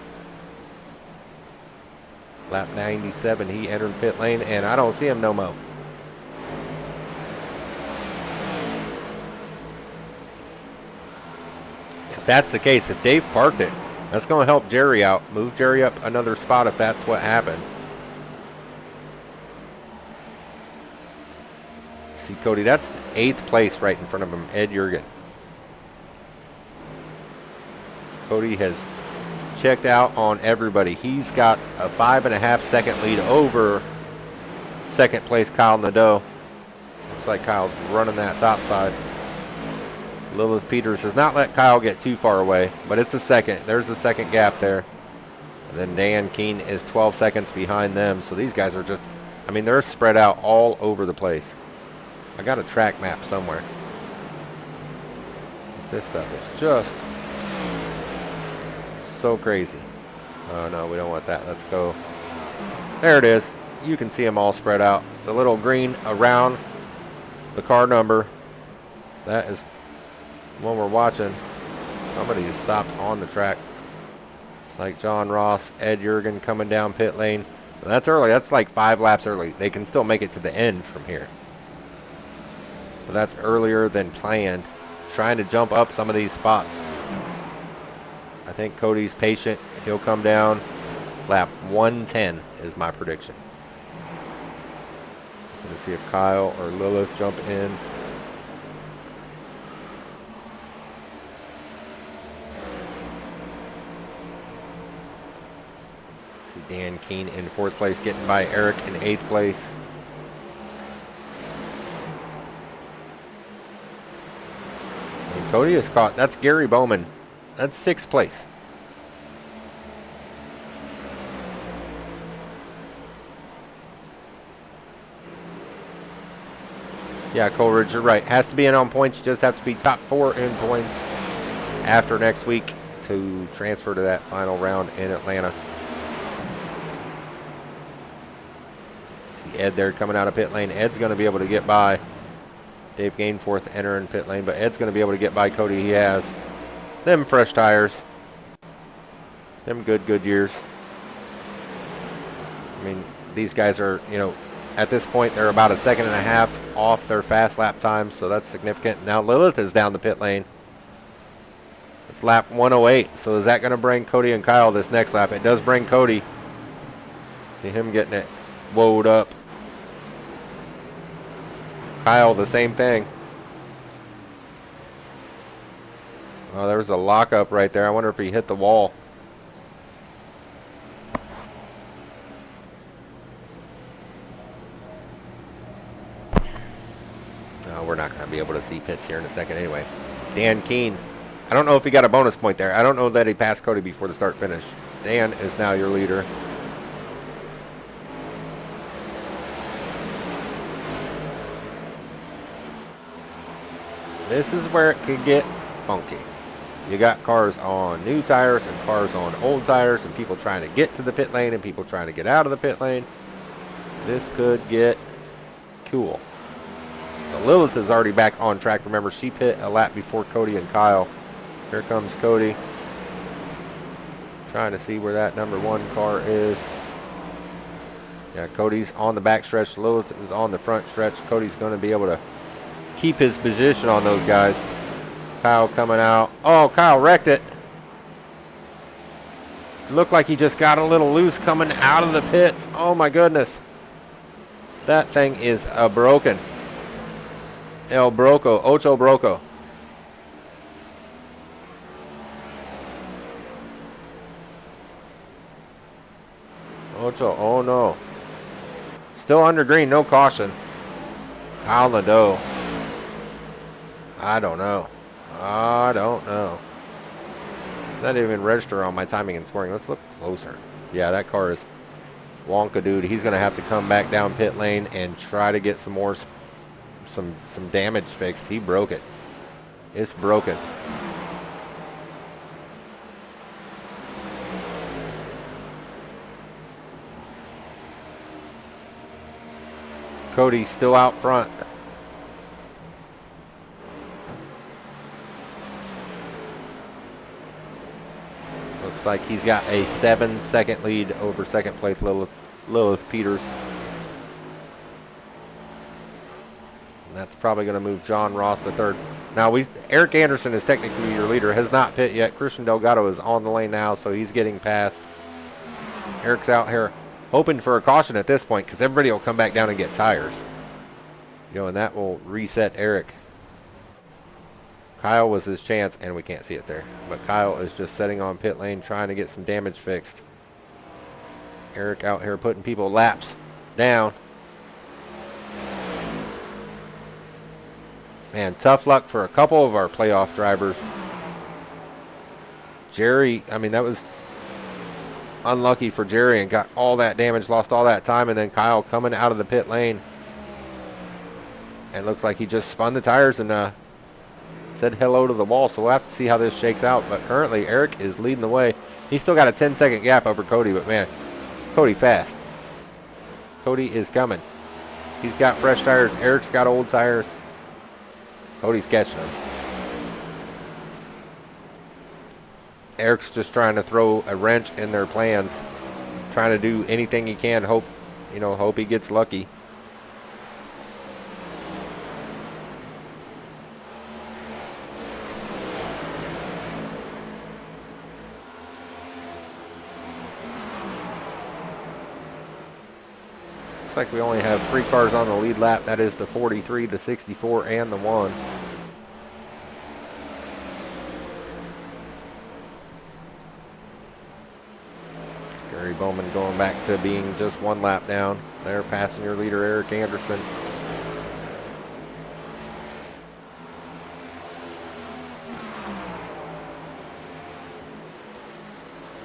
Lap 97, he entered pit lane, and I don't see him no mo. If that's the case, if Dave parked it, that's going to help Jerry out. Move Jerry up another spot if that's what happened. See, Cody, that's 8th place right in front of him, Ed Jurgen. Cody has checked out on everybody. He's got a 5.5 second lead over 2nd place Kyle Nadeau. Looks like Kyle's running that top side. Lilith Peters has not let Kyle get too far away, but it's a second. There's a second gap there. And then Dan Keene is 12 seconds behind them. So these guys are just, I mean, they're spread out all over the place. I got a track map somewhere. This stuff is just so crazy. Oh no, we don't want that. Let's go. There it is. You can see them all spread out. The little green around the car number, that is one we're watching. Somebody has stopped on the track. It's like John Ross, Ed Jurgen coming down pit lane. That's early. That's like 5 laps early. They can still make it to the end from here. But that's earlier than planned. Trying to jump up some of these spots. I think Cody's patient. He'll come down. Lap 110 is my prediction. Let's see if Kyle or Lilith jump in. See Dan Keene in 4th place, getting by Eric in 8th place. And Cody is caught. That's Gary Bowman. That's 6th place. Yeah, Coleridge, you're right. Has to be in on points. You just have to be top 4 in points after next week to transfer to that final round in Atlanta. See Ed there coming out of pit lane. Ed's going to be able to get by. Dave Gainforth entering pit lane, but Ed's going to be able to get by Cody. He has them fresh tires. Them good years. I mean, these guys are, you know, at this point, they're about 1.5 seconds off their fast lap time, so that's significant. Now Lilith is down the pit lane. It's lap 108, so is that going to bring Cody and Kyle this next lap? It does bring Cody. See him getting it woed up. Kyle, the same thing. Oh, there was a lockup right there. I wonder if he hit the wall. We're not going to be able to see pits here in a second anyway. Dan Keene. I don't know if he got a bonus point there. I don't know that he passed Cody before the start finish. Dan is now your leader. This is where it could get funky. You got cars on new tires and cars on old tires and people trying to get to the pit lane and people trying to get out of the pit lane. This could get cool. So Lilith is already back on track. Remember, she pit a lap before Cody and Kyle. Here comes Cody. Trying to see where that number 1 car is. Yeah, Cody's on the back stretch. Lilith is on the front stretch. Cody's going to be able to keep his position on those guys. Kyle coming out. Oh, Kyle wrecked it. Looked like he just got a little loose coming out of the pits. Oh my goodness. That thing is broken. El Broco, Ocho Broco. Ocho, oh no. Still under green, no caution. Kyle Nadeau. I don't know. I don't know. Not even register on my timing and scoring. Let's look closer. Yeah, that car is wonka dude. He's going to have to come back down pit lane and try to get some more some damage fixed. He broke it. It's broken. Cody's still out front. Looks Looks like he's got a 7-second lead over second place Lilith Peters. And that's probably going to move John Ross to third. Now, Eric Anderson is technically your leader, has not pit yet. Christian Delgado is on the lane now, so he's getting past. Eric's out here hoping for a caution at this point because everybody will come back down and get tires. You know, and that will reset Eric. Kyle was his chance, and we can't see it there. But Kyle is just sitting on pit lane trying to get some damage fixed. Eric out here putting people laps down. Man, tough luck for a couple of our playoff drivers. Jerry, I mean, that was unlucky for Jerry and got all that damage, lost all that time, and then Kyle coming out of the pit lane. And looks like he just spun the tires and said hello to the wall, so we'll have to see how this shakes out. But currently, Eric is leading the way. He's still got a 10-second gap over Cody, but man, Cody fast. Cody is coming. He's got fresh tires. Eric's got old tires. Cody's catching him. Eric's just trying to throw a wrench in their plans, trying to do anything he can, hope he gets lucky. Looks like we only have 3 cars on the lead lap. That is the 43, the 64, and the 1. Gary Bowman going back to being just 1 lap down. They're passing your leader, Eric Anderson.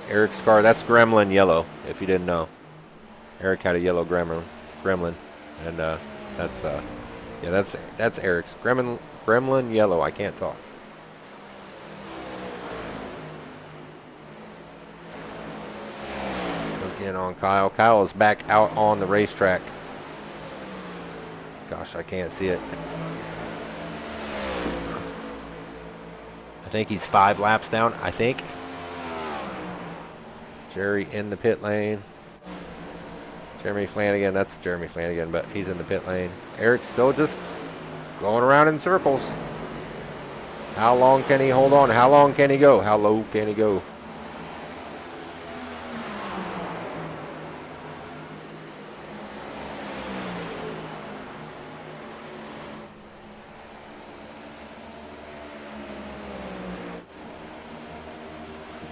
Eric's car, that's Gremlin yellow, if you didn't know. Eric had a yellow Gremlin, and that's Eric's Gremlin yellow. I can't talk. Looking on Kyle. Kyle is back out on the racetrack. Gosh, I can't see it. I think he's 5 laps down. I think. Jerry in the pit lane. Jeremy Flanagan, that's Jeremy Flanagan, but he's in the pit lane. Eric's still just going around in circles. How long can he hold on? How long can he go? How low can he go?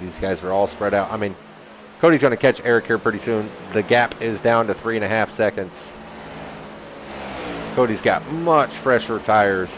These guys are all spread out. I mean, Cody's going to catch Eric here pretty soon. The gap is down to 3.5 seconds. Cody's got much fresher tires.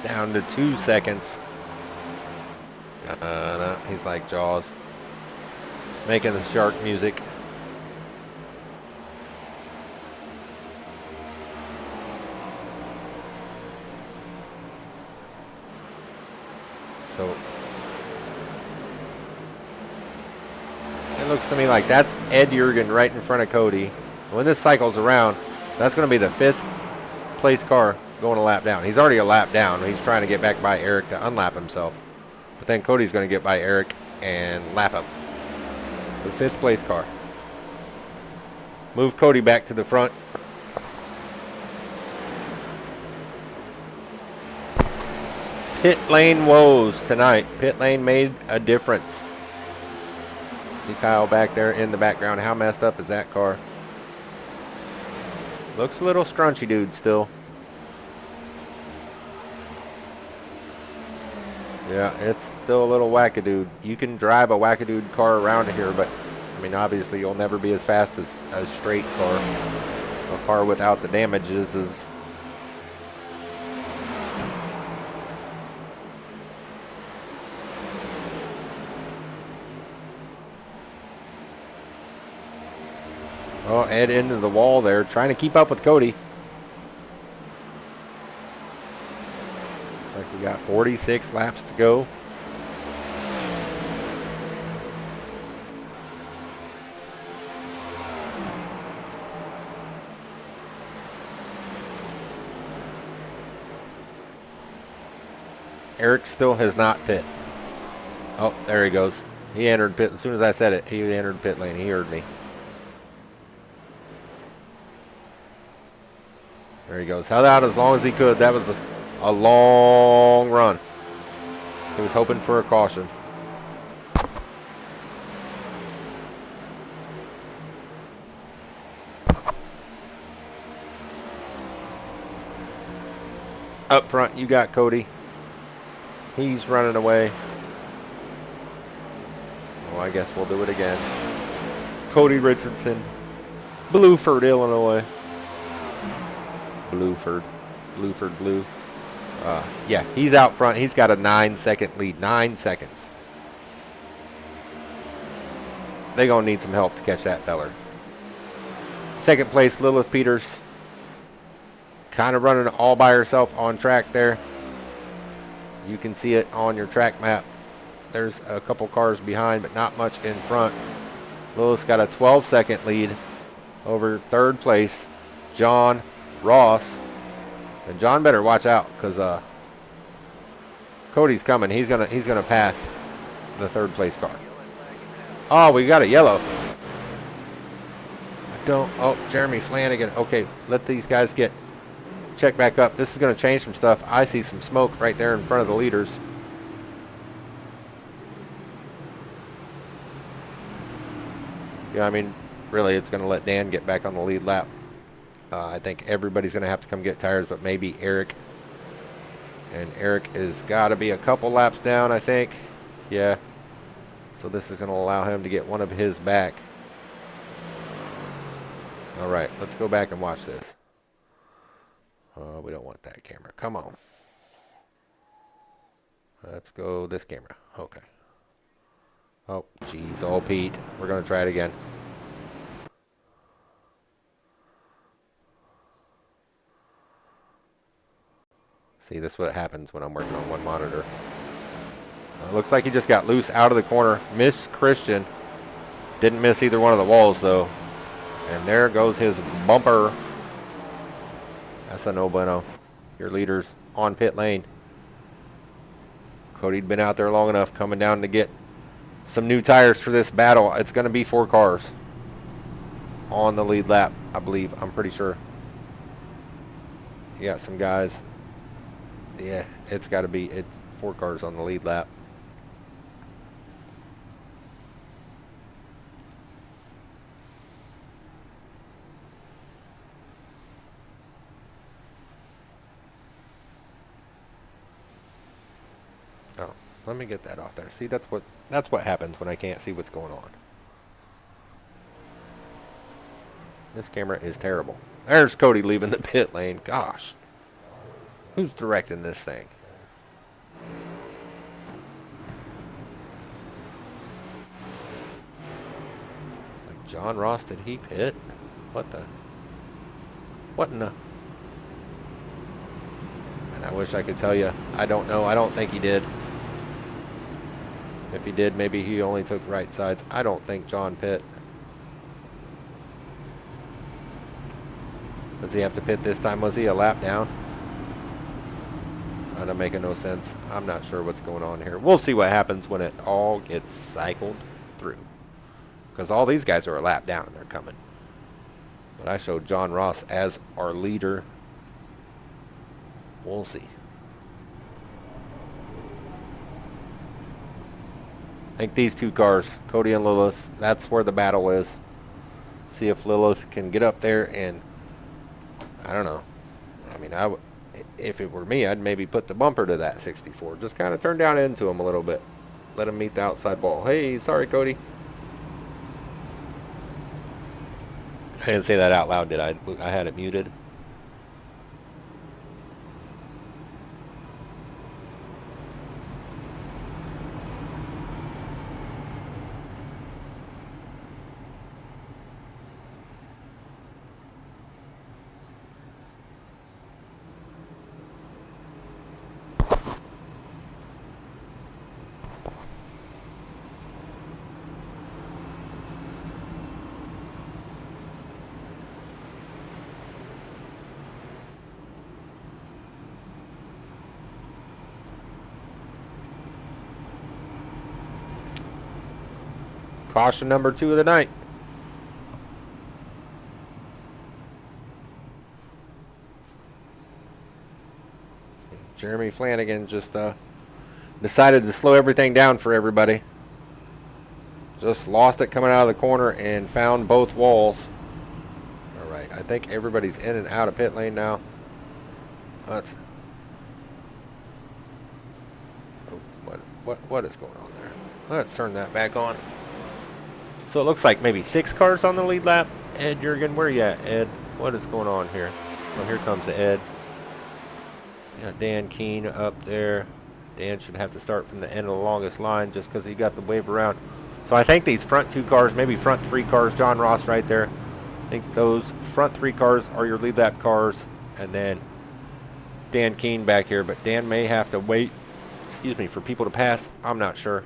Down to 2 seconds. No, he's like Jaws. Making the shark music. So it looks to me like that's Ed Jurgen right in front of Cody. When this cycles around, that's going to be the 5th place car going a lap down. He's already a lap down. He's trying to get back by Eric to unlap himself. But then Cody's going to get by Eric and lap him. The 5th place car. Move Cody back to the front. Pit lane woes tonight. Pit lane made a difference. See Kyle back there in the background. How messed up is that car? Looks a little scrunchy, dude, still. Yeah, it's still a little wackadood. You can drive a wackadood car around here, but I mean, obviously you'll never be as fast as a straight car. A car without the damages is... Oh, Ed into the wall there, trying to keep up with Cody. Looks like we got 46 laps to go. Eric still has not pit. Oh, there he goes. He entered pit. As soon as I said it, he entered pit lane. He heard me. There he goes. Held out as long as he could. That was a long run. He was hoping for a caution. Up front, you got Cody. He's running away. Oh, I guess we'll do it again. Cody Richardson, Blueford, Illinois. Blueford, Blue. Yeah, he's out front. He's got a 9-second lead. 9 seconds. They're going to need some help to catch that feller. Second place, Lilith Peters. Kind of running all by herself on track there. You can see it on your track map. There's a couple cars behind, but not much in front. Lilith's got a 12-second lead over third place, John Ross. And John better watch out, because Cody's coming. He's gonna pass the third place car. Oh, we got a yellow. Oh, Jeremy Flanagan. Okay, let these guys check back up. This is gonna change some stuff. I see some smoke right there in front of the leaders. Yeah, I mean, really, it's gonna let Dan get back on the lead lap. I think everybody's gonna have to come get tires, but maybe Eric. And Eric has got to be a couple laps down, I think. Yeah. So this is going to allow him to get one of his back. All right, let's go back and watch this. We don't want that camera. Come on. Let's go this camera. Okay. Oh, geez. Oh, Pete. We're going to try it again. See, this is what happens when I'm working on one monitor. Looks like he just got loose out of the corner. Missed Christian. Didn't miss either one of the walls, though. And there goes his bumper. That's a no bueno. Your leader's on pit lane. Cody'd been out there long enough, coming down to get some new tires for this battle. It's going to be 4 cars on the lead lap, I believe. I'm pretty sure. You got some guys. Yeah, it's 4 cars on the lead lap. Oh, let me get that off there. See, that's what happens when I can't see what's going on. This camera is terrible. There's Cody leaving the pit lane. Gosh. Who's directing this thing? It's like John Ross, did he pit? What in the... And I wish I could tell you. I don't know. I don't think he did. If he did, maybe he only took right sides. I don't think John pit. Does he have to pit this time? Was he a lap down? That don't make no sense. I'm not sure what's going on here. We'll see what happens when it all gets cycled through. Because all these guys are a lap down. They're coming. But I showed John Ross as our leader. We'll see. I think these 2 cars, Cody and Lilith, that's where the battle is. See if Lilith can get up there and, I don't know. I mean, if it were me, I'd maybe put the bumper to that 64. Just kind of turn down into him a little bit. Let him meet the outside wall. Hey, sorry, Cody. I didn't say that out loud, did I? I had it muted. caution number 2 of the night. Jeremy Flanagan just decided to slow everything down for everybody. Just lost it coming out of the corner and found both walls. All right, I think everybody's in and out of pit lane now. Let's. Oh, what is going on there? Let's turn that back on. So it looks like maybe 6 cars on the lead lap. Ed Jurgen, where you at, Ed? What is going on here? Oh, here comes Ed. Got Dan Keene up there. Dan should have to start from the end of the longest line just because he got the wave around. So I think these front 2 cars, maybe front 3 cars, John Ross right there. I think those front 3 cars are your lead lap cars. And then Dan Keene back here. But Dan may have to wait, excuse me, for people to pass. I'm not sure.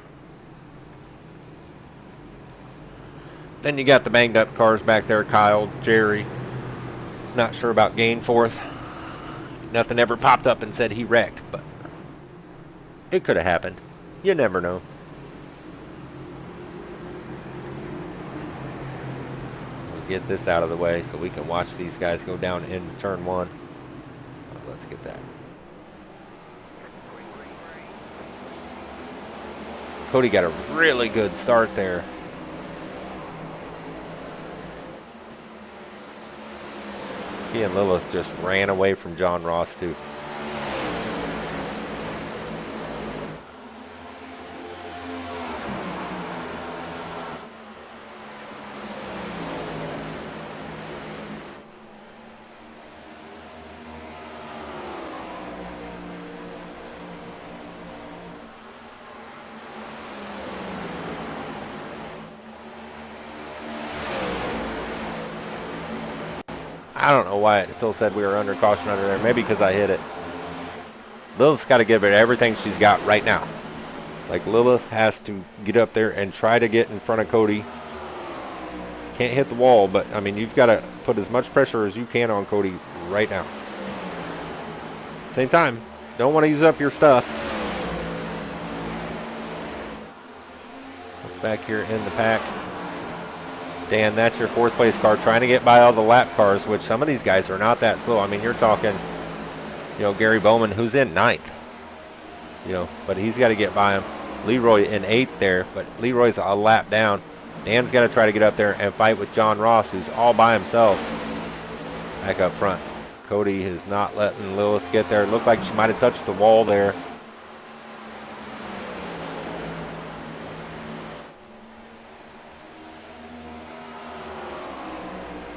Then you got the banged up cars back there. Kyle, Jerry. He's not sure about Gainforth. Nothing ever popped up and said he wrecked, but it could have happened. You never know. We'll get this out of the way so we can watch these guys go down into turn 1. Let's get that. Cody got a really good start there. He and Lilith just ran away from John Ross too. I don't know why it still said we were under caution under there. Maybe because I hit it. Lilith's got to give it everything she's got right now. Like, Lilith has to get up there and try to get in front of Cody. Can't hit the wall, but, I mean, you've got to put as much pressure as you can on Cody right now. Same time, don't want to use up your stuff. Back here in the pack. Dan, that's your 4th place car, trying to get by all the lap cars, which some of these guys are not that slow. I mean, you're talking, you know, Gary Bowman, who's in 9th, you know, but he's got to get by him. Leroy in 8th there, but Leroy's a lap down. Dan's got to try to get up there and fight with John Ross, who's all by himself back up front. Cody is not letting Lilith get there. It looked like she might have touched the wall there.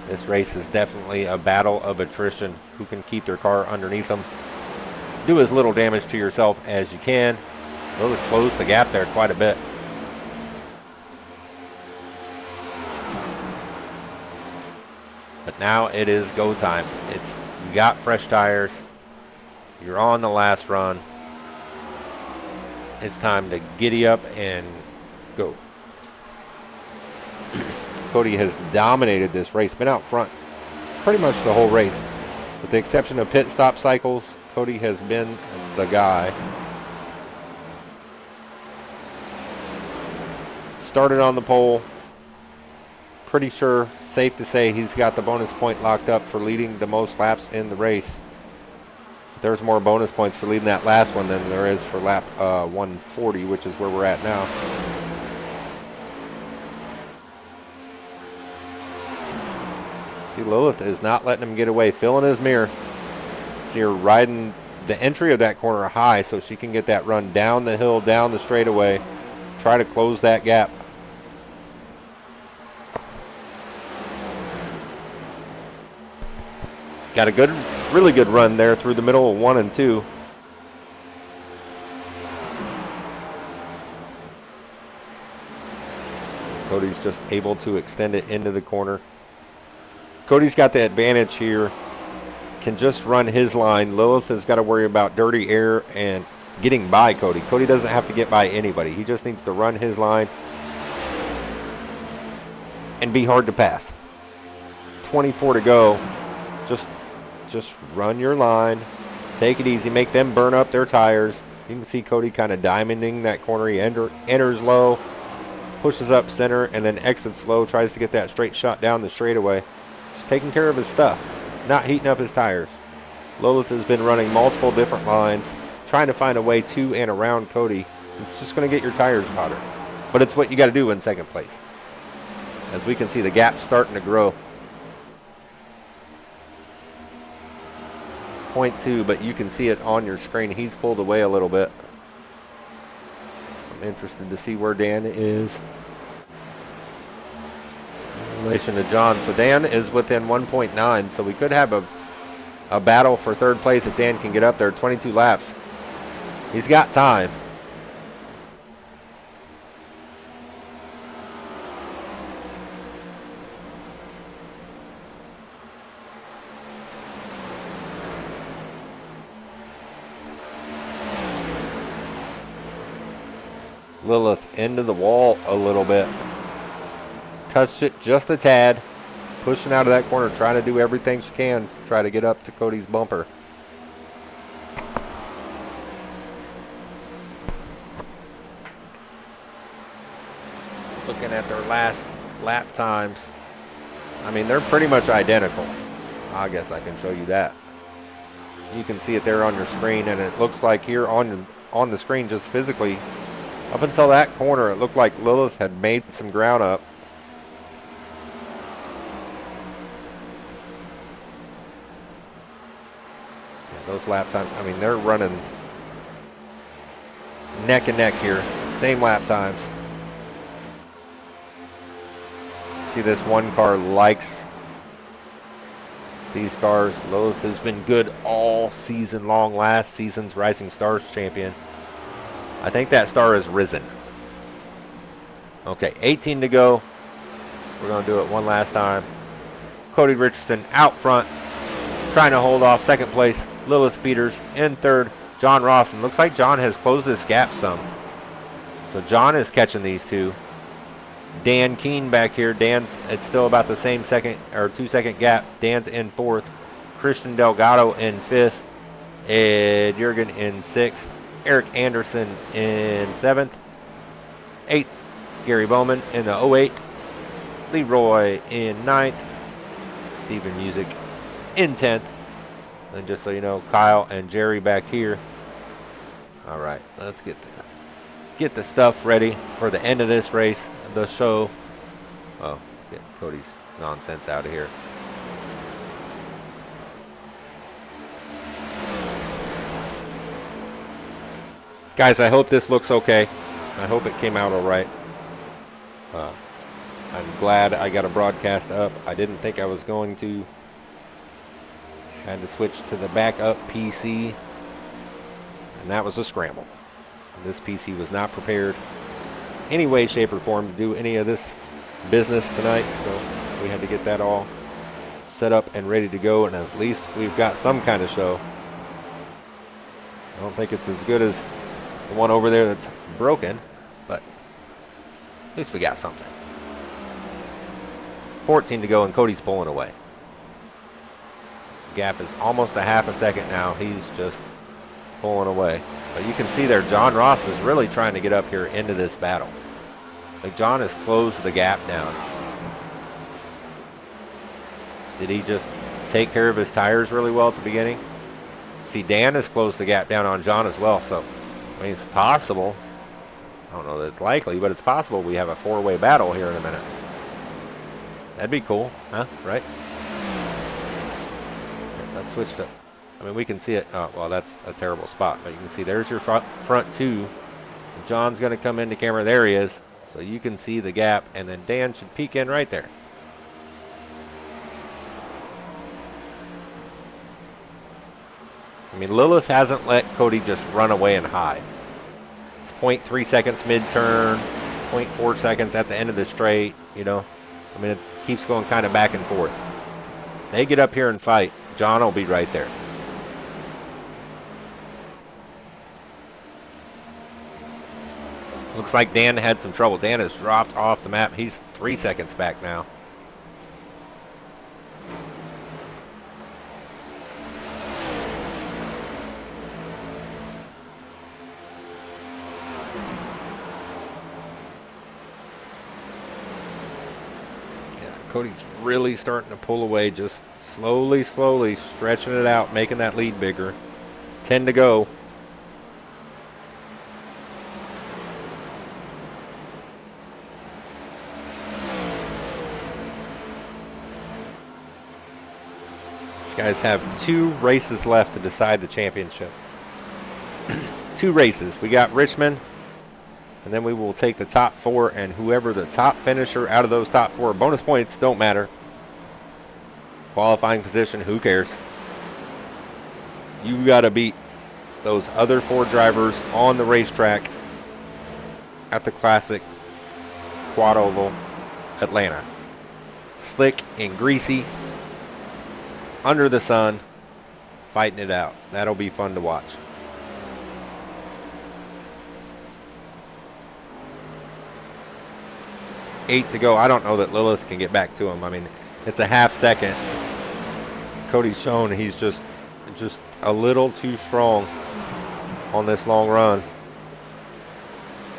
This race is definitely a battle of attrition. Who can keep their car underneath them? Do as little damage to yourself as you can. Really close the gap there quite a bit. But now it is go time. You got fresh tires. You're on the last run. It's time to giddy up and go. Cody has dominated this race, been out front pretty much the whole race. With the exception of pit stop cycles, Cody has been the guy. Started on the pole. Pretty sure, safe to say, he's got the bonus point locked up for leading the most laps in the race. There's more bonus points for leading that last one than there is for lap 140, which is where we're at now. See, Lilith is not letting him get away. Filling his mirror. See her riding the entry of that corner high so she can get that run down the hill, down the straightaway. Try to close that gap. Got a good, really good run there through the middle of 1 and 2. Cody's just able to extend it into the corner. Cody's got the advantage here. Can just run his line. Lilith has got to worry about dirty air and getting by Cody. Cody doesn't have to get by anybody. He just needs to run his line and be hard to pass. 24 to go. Just run your line. Take it easy. Make them burn up their tires. You can see Cody kind of diamonding that corner. He enters low. pushes up center and then exits slow, tries to get that straight shot down the straightaway. Just taking care of his stuff, not heating up his tires. Lilith has been running multiple different lines, trying to find a way to and around Cody. It's just going to get your tires hotter. But it's what you got to do in second place. As we can see, the gap's starting to grow. 0.2, but you can see it on your screen. He's pulled away a little bit. I'm interested to see where Dan is in relation to John. So Dan is within 1.9, so we could have a battle for third place if Dan can get up there. 22 laps. He's got time. Lilith into the wall a little bit. Touched it just a tad. Pushing out of that corner, trying to do everything she can to try to get up to Cody's bumper. Looking at their last lap times. I mean, they're pretty much identical. I guess I can show you that. You can see it there on your screen, and it looks like here on the screen just physically, up until that corner, it looked like Lilith had made some ground up. Yeah, those lap times, I mean, they're running neck and neck here. Same lap times. See, this one car likes these cars. Lilith has been good all season long. Last season's Rising Stars champion. I think that star has risen. Okay, 18 to go. We're going to do it one last time. Cody Richardson out front, trying to hold off second place. Lilith Peters in third. John Rawson. Looks like John has closed this gap some. So John is catching these two. Dan Keene back here. It's still about the same 2-second gap. Dan's in fourth. Christian Delgado in fifth. Ed Jurgen in sixth. Eric Anderson in 7th. 8th, Gary Bowman in the 08. Leroy in 9th. Steven Music in 10th. And just so you know, Kyle and Jerry back here. All right, let's get the stuff ready for the end of this race, the show. Oh, get Cody's nonsense out of here. Guys, I hope this looks okay. I hope it came out all right. I'm glad I got a broadcast up. I didn't think I was going to. Had to switch to the backup PC. And that was a scramble. This PC was not prepared any way, shape, or form to do any of this business tonight. So we had to get that all set up and ready to go. And at least we've got some kind of show. I don't think it's as good as the one over there that's broken, but at least we got something. 14 to go, and Cody's pulling away. Gap is almost a half a second now. He's just pulling away. But you can see there, John Ross is really trying to get up here into this battle. Like, John has closed the gap down. Did he just take care of his tires really well at the beginning? See, Dan has closed the gap down on John as well, so I mean, it's possible. I don't know that it's likely, but it's possible we have a four-way battle here in a minute. That'd be cool, huh? Right? Let's switch to, I mean, we can see it. Oh, well, that's a terrible spot, but you can see there's your front two. John's going to come into camera. There he is. So you can see the gap, and then Dan should peek in right there. I mean, Lilith hasn't let Cody just run away and hide. It's 0.3 seconds mid-turn, 0.4 seconds at the end of the straight, you know. I mean, it keeps going kind of back and forth. They get up here and fight. John will be right there. Looks like Dan had some trouble. Dan has dropped off the map. He's 3 seconds back now. Cody's really starting to pull away, just slowly, stretching it out, making that lead bigger. 10 to go. These guys have 2 races left to decide the championship. 2 races. We got Richmond, and then we will take the top 4, and whoever the top finisher out of those top 4, bonus points don't matter. Qualifying position, who cares? You got to beat those other 4 drivers on the racetrack at the Classic Quad Oval Atlanta. Slick and greasy, under the sun, fighting it out. That'll be fun to watch. Eight to go. I don't know that Lilith can get back to him. I mean, it's a half second. Cody's shown he's just a little too strong on this long run.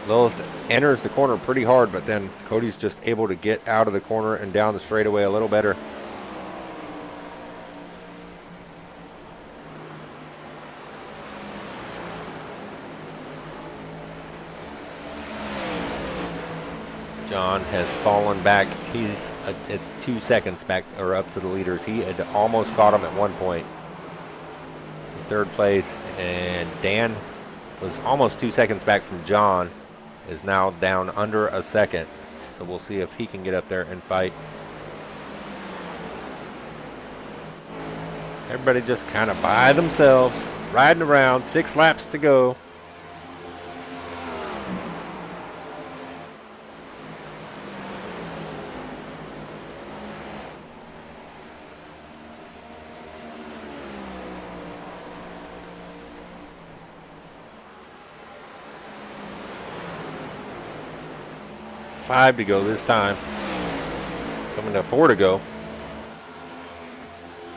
Lilith enters the corner pretty hard, but then Cody's just able to get out of the corner and down the straightaway a little better. John has fallen back. It's 2 seconds back or up to the leaders. He had almost caught him at one point. Third place, and Dan was almost 2 seconds back from John. Is now down under a second. So we'll see if he can get up there and fight. Everybody just kind of by themselves, riding around. 6 laps to go. Five to go this time. Coming to 4 to go.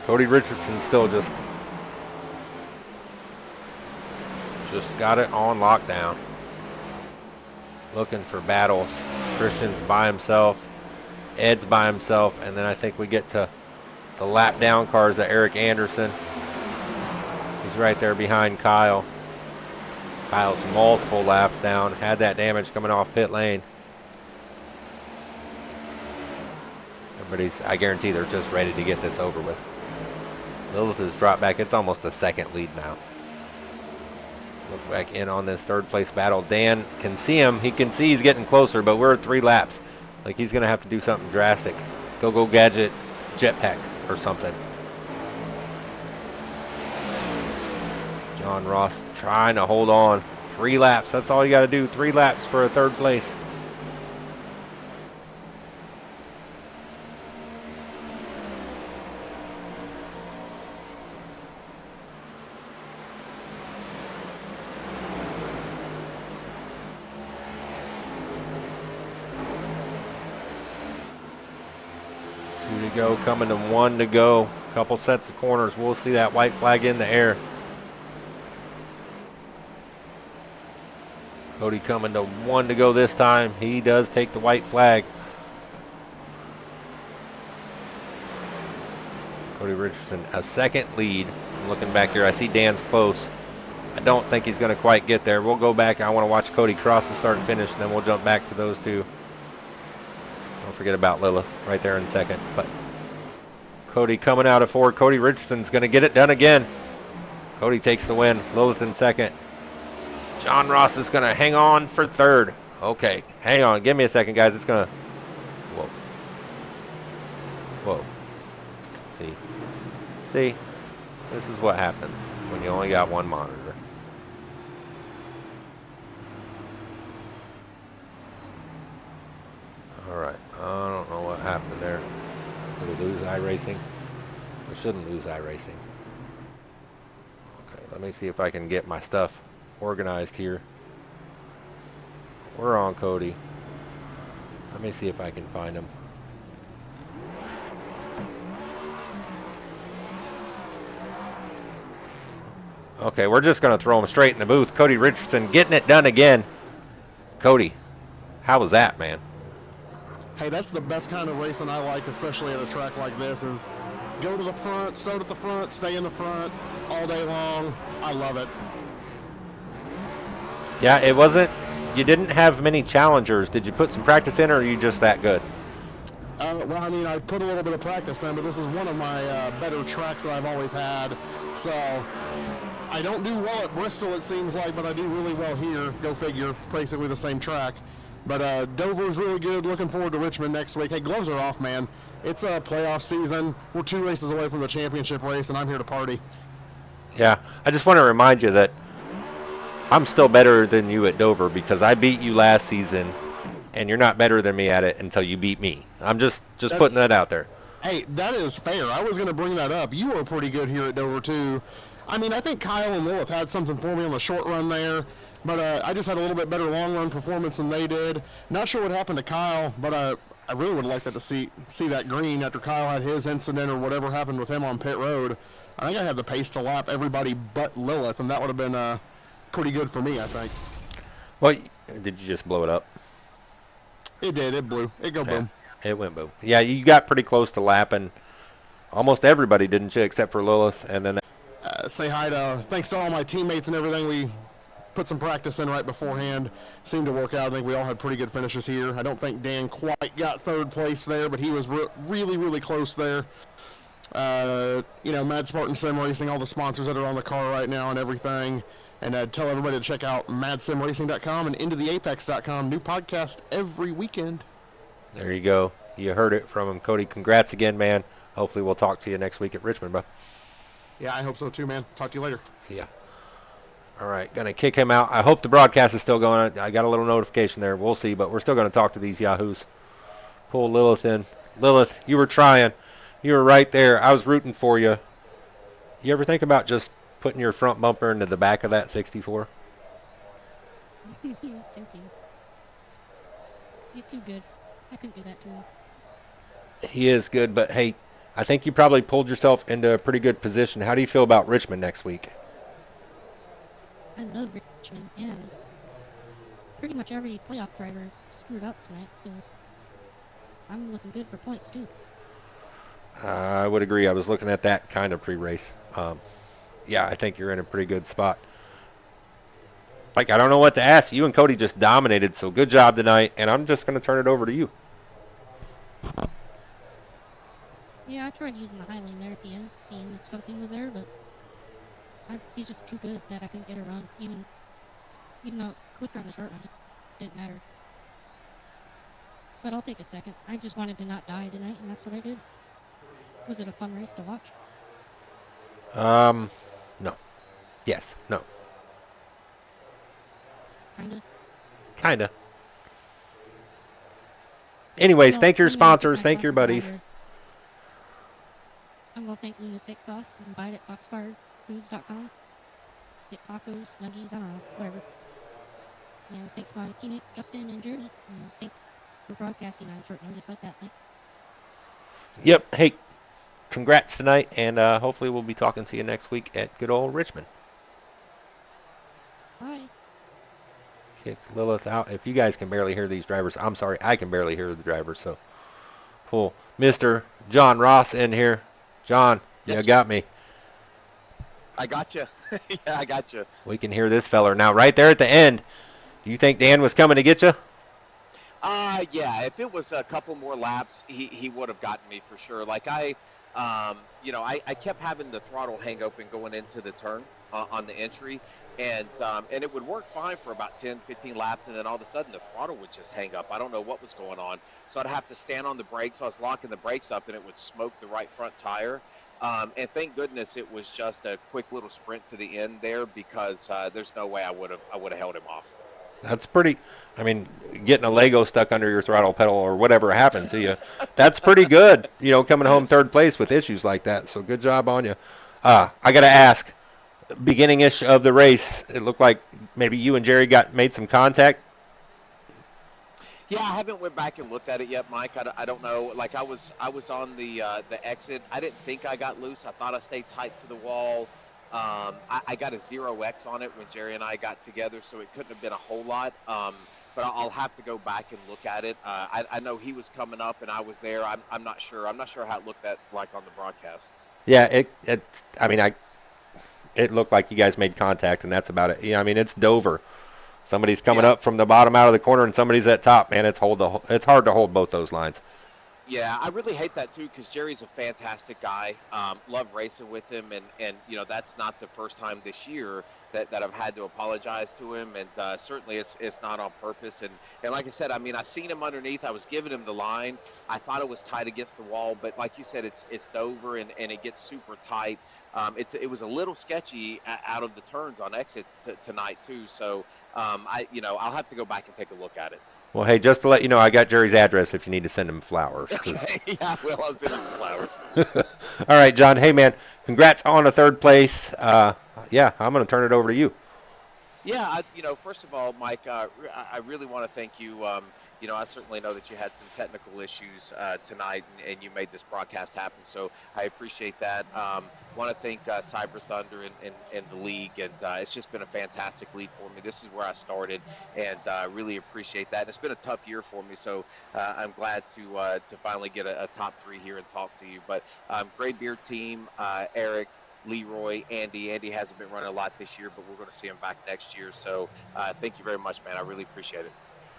Cody Richardson still just got it on lockdown. Looking for battles. Christian's by himself. Ed's by himself. And then I think we get to the lap down cars of Eric Anderson. He's right there behind Kyle. Kyle's multiple laps down. Had that damage coming off pit lane. I guarantee they're just ready to get this over with. Lilith has dropped back. It's almost a second lead now. Look back in on this third place battle. Dan can see him. He can see he's getting closer, but we're at 3 laps. Like he's going to have to do something drastic. Go gadget jetpack or something. John Ross trying to hold on. 3 laps. That's all you got to do. 3 laps for a third place. Go, coming to 1 to go. Couple sets of corners. We'll see that white flag in the air. Cody coming to 1 to go this time. He does take the white flag. Cody Richardson, a second lead. I'm looking back here. I see Dan's close. I don't think he's going to quite get there. We'll go back. I want to watch Cody cross the start and finish, and then we'll jump back to those 2. Don't forget about Lilith right there in second. But Cody coming out of 4. Cody Richardson's going to get it done again. Cody takes the win. Lilith in second. John Ross is going to hang on for 3rd. Okay, hang on. Give me a second, guys. It's going to... Whoa. See? This is what happens when you only got one monitor. Alright, I don't know what happened there. Did we lose iRacing? We shouldn't lose iRacing. Okay, let me see if I can get my stuff organized here. We're on Cody. Let me see if I can find him. Okay, we're just going to throw him straight in the booth. Cody Richardson getting it done again. Cody, how was that, man? Hey, that's the best kind of racing I like, especially at a track like this, is go to the front, start at the front, stay in the front all day long. I love it. Yeah, it wasn't. You didn't have many challengers. Did you put some practice in, or are you just that good? Well, I mean, I put a little bit of practice in, but this is one of my better tracks that I've always had. So I don't do well at Bristol, it seems like, but I do really well here. Go figure, basically the same track. But Dover's really good. Looking forward to Richmond next week. Hey, gloves are off, man. It's a playoff season. We're 2 races away from the championship race, and I'm here to party. Yeah, I just want to remind you that I'm still better than you at Dover because I beat you last season, and you're not better than me at it until you beat me. I'm just putting that out there. Hey, that is fair. I was going to bring that up. You were pretty good here at Dover, too. I mean, I think Kyle and Lilith had something for me on the short run there, but I just had a little bit better long run performance than they did. Not sure what happened to Kyle, but I really would like that to see that green after Kyle had his incident or whatever happened with him on pit road. I think I had the pace to lap everybody but Lilith, and that would have been pretty good for me, I think. Well, did you just blow it up? It did. It blew. It go boom. It went boom. Yeah, you got pretty close to lapping almost everybody, didn't you, except for Lilith, and then. Say hi to, thanks to all my teammates and everything. We put some practice in right beforehand. Seemed to work out. I think we all had pretty good finishes here. I don't think Dan quite got third place there, but he was really, really close there. Mad Spartan Sim Racing, all the sponsors that are on the car right now and everything. And tell everybody to check out madsimracing.com and intotheapex.com. New podcast every weekend. There you go. You heard it from him. Cody, congrats again, man. Hopefully we'll talk to you next week at Richmond, bro. Yeah, I hope so too, man. Talk to you later. See ya. All right, going to kick him out. I hope the broadcast is still going. I got a little notification there. We'll see, but we're still going to talk to these yahoos. Pull Lilith in. Lilith, you were trying. You were right there. I was rooting for you. You ever think about just putting your front bumper into the back of that 64? He was tempting. He's too good. I couldn't do that to him. He is good, but hey, I think you probably pulled yourself into a pretty good position. How do you feel about Richmond next week? I love Richmond, and pretty much every playoff driver screwed up tonight, so I'm looking good for points, too. I would agree. I was looking at that kind of pre-race. Yeah, I think you're in a pretty good spot. I don't know what to ask. You and Cody just dominated, so good job tonight, and I'm just going to turn it over to you. Yeah, I tried using the high lane there at the end, seeing if something was there, but he's just too good that I couldn't get a run. Even though it's quicker on the short run, it didn't matter. But I'll take a second. I just wanted to not die tonight, and that's what I did. Was it a fun race to watch? No. Yes, no. Kinda. Anyways, Well, thank your I'm gonna get sponsors. Thank myself your a buddies. burger. I'm going to thank Luna Steak Sauce. You can buy it at foxfirefoods.com. Get tacos, nuggies, I don't know, whatever. And thanks my teammates, Justin and Jeremy. And thanks for broadcasting on short notice like that. Yep. Hey, congrats tonight, and hopefully we'll be talking to you next week at good old Richmond. Bye. Kick Lilith out. If you guys can barely hear these drivers, I'm sorry, I can barely hear the drivers. So pull Mr. John Ross in here. John, Yes, you got me. I got you. Yeah, I got you. We can hear this feller now. Right there at the end. Do you think Dan was coming to get you? Yeah. If it was a couple more laps, he would have gotten me for sure. Like I kept having the throttle hang open going into the turn on the entry, and it would work fine for about 10, 15 laps, and then all of a sudden the throttle would just hang up. I don't know what was going on, so I'd have to stand on the brakes. So I was locking the brakes up, and it would smoke the right front tire. And thank goodness it was just a quick little sprint to the end there, because there's no way I would have held him off. That's pretty, I mean, getting a Lego stuck under your throttle pedal or whatever happened to you, that's pretty good, coming home third place with issues like that. So good job on you. I got to ask, beginning-ish of the race, it looked like maybe you and Jerry made some contact. Yeah, I haven't went back and looked at it yet, Mike. I don't know. Like I was on the exit. I didn't think I got loose. I thought I stayed tight to the wall. I got a 0x on it when Jerry and I got together, so it couldn't have been a whole lot. but I'll have to go back and look at it. I know he was coming up and I was there. I'm not sure. I'm not sure how it looked like on the broadcast. Yeah, it looked like you guys made contact, and that's about it. Yeah, I mean, it's Dover. Somebody's coming Yeah. up from the bottom out of the corner, and somebody's at top. Man, it's hard to hold both those lines. Yeah, I really hate that too because Jerry's a fantastic guy. Love racing with him, and that's not the first time this year that I've had to apologize to him, and certainly it's not on purpose. And like I said, I mean, I seen him underneath. I was giving him the line. I thought it was tight against the wall, but like you said, it's Dover and it gets super tight. It was a little sketchy out of the turns on exit tonight too. So I'll have to go back and take a look at it. Well, hey, just to let you know, I got Jerry's address if you need to send him flowers. Okay, yeah, well, I'll send him some flowers. All right, John. Hey, man, congrats on a third place. Yeah, I'm going to turn it over to you. Yeah, first of all, Mike, I really want to thank you. I certainly know that you had some technical issues tonight, and you made this broadcast happen, so I appreciate that. Want to thank Cyber Thunder and the league, and it's just been a fantastic lead for me. This is where I started, and really appreciate that. And it's been a tough year for me, so I'm glad to finally get a top 3 here and talk to you. But great beer team, Eric, Leroy, Andy. Andy hasn't been running a lot this year, but we're going to see him back next year. So thank you very much, man. I really appreciate it.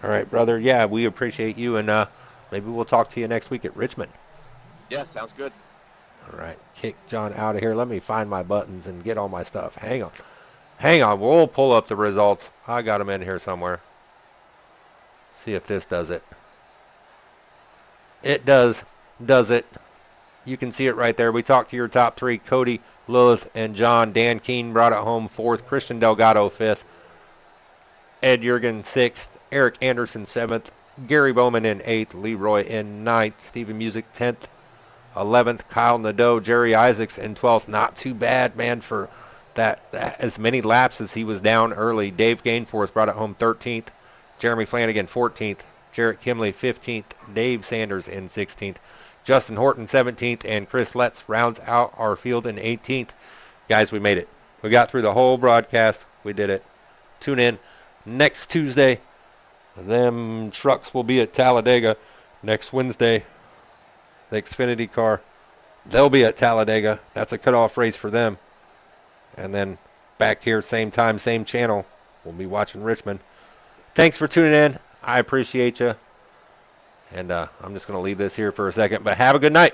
All right, brother. Yeah, we appreciate you, and maybe we'll talk to you next week at Richmond. Yeah, sounds good. All right, kick John out of here. Let me find my buttons and get all my stuff. Hang on. We'll pull up the results. I got them in here somewhere. See if this does it. It does it. You can see it right there. We talked to your top 3, Cody, Lilith, and John. Dan Keene brought it home 4th. Christian Delgado 5th. Ed Jurgen 6th. Eric Anderson 7th. Gary Bowman in 8th. Leroy in 9th. Stephen Music 10th. 11th. Kyle Nadeau. Jerry Isaacs in 12th. Not too bad, man, for that as many laps as he was down early. Dave Gainforth brought it home 13th. Jeremy Flanagan 14th. Jarrett Kimley 15th. Dave Sanders in 16th. Justin Horton 17th, and Chris Letts rounds out our field in 18th. Guys, we made it. We got through the whole broadcast. We did it. Tune in next Tuesday. Them trucks will be at Talladega. Next Wednesday, the Xfinity car, they'll be at Talladega. That's a cutoff race for them. And then back here, same time, same channel, we'll be watching Richmond. Thanks for tuning in. I appreciate you. And I'm just going to leave this here for a second. But have a good night.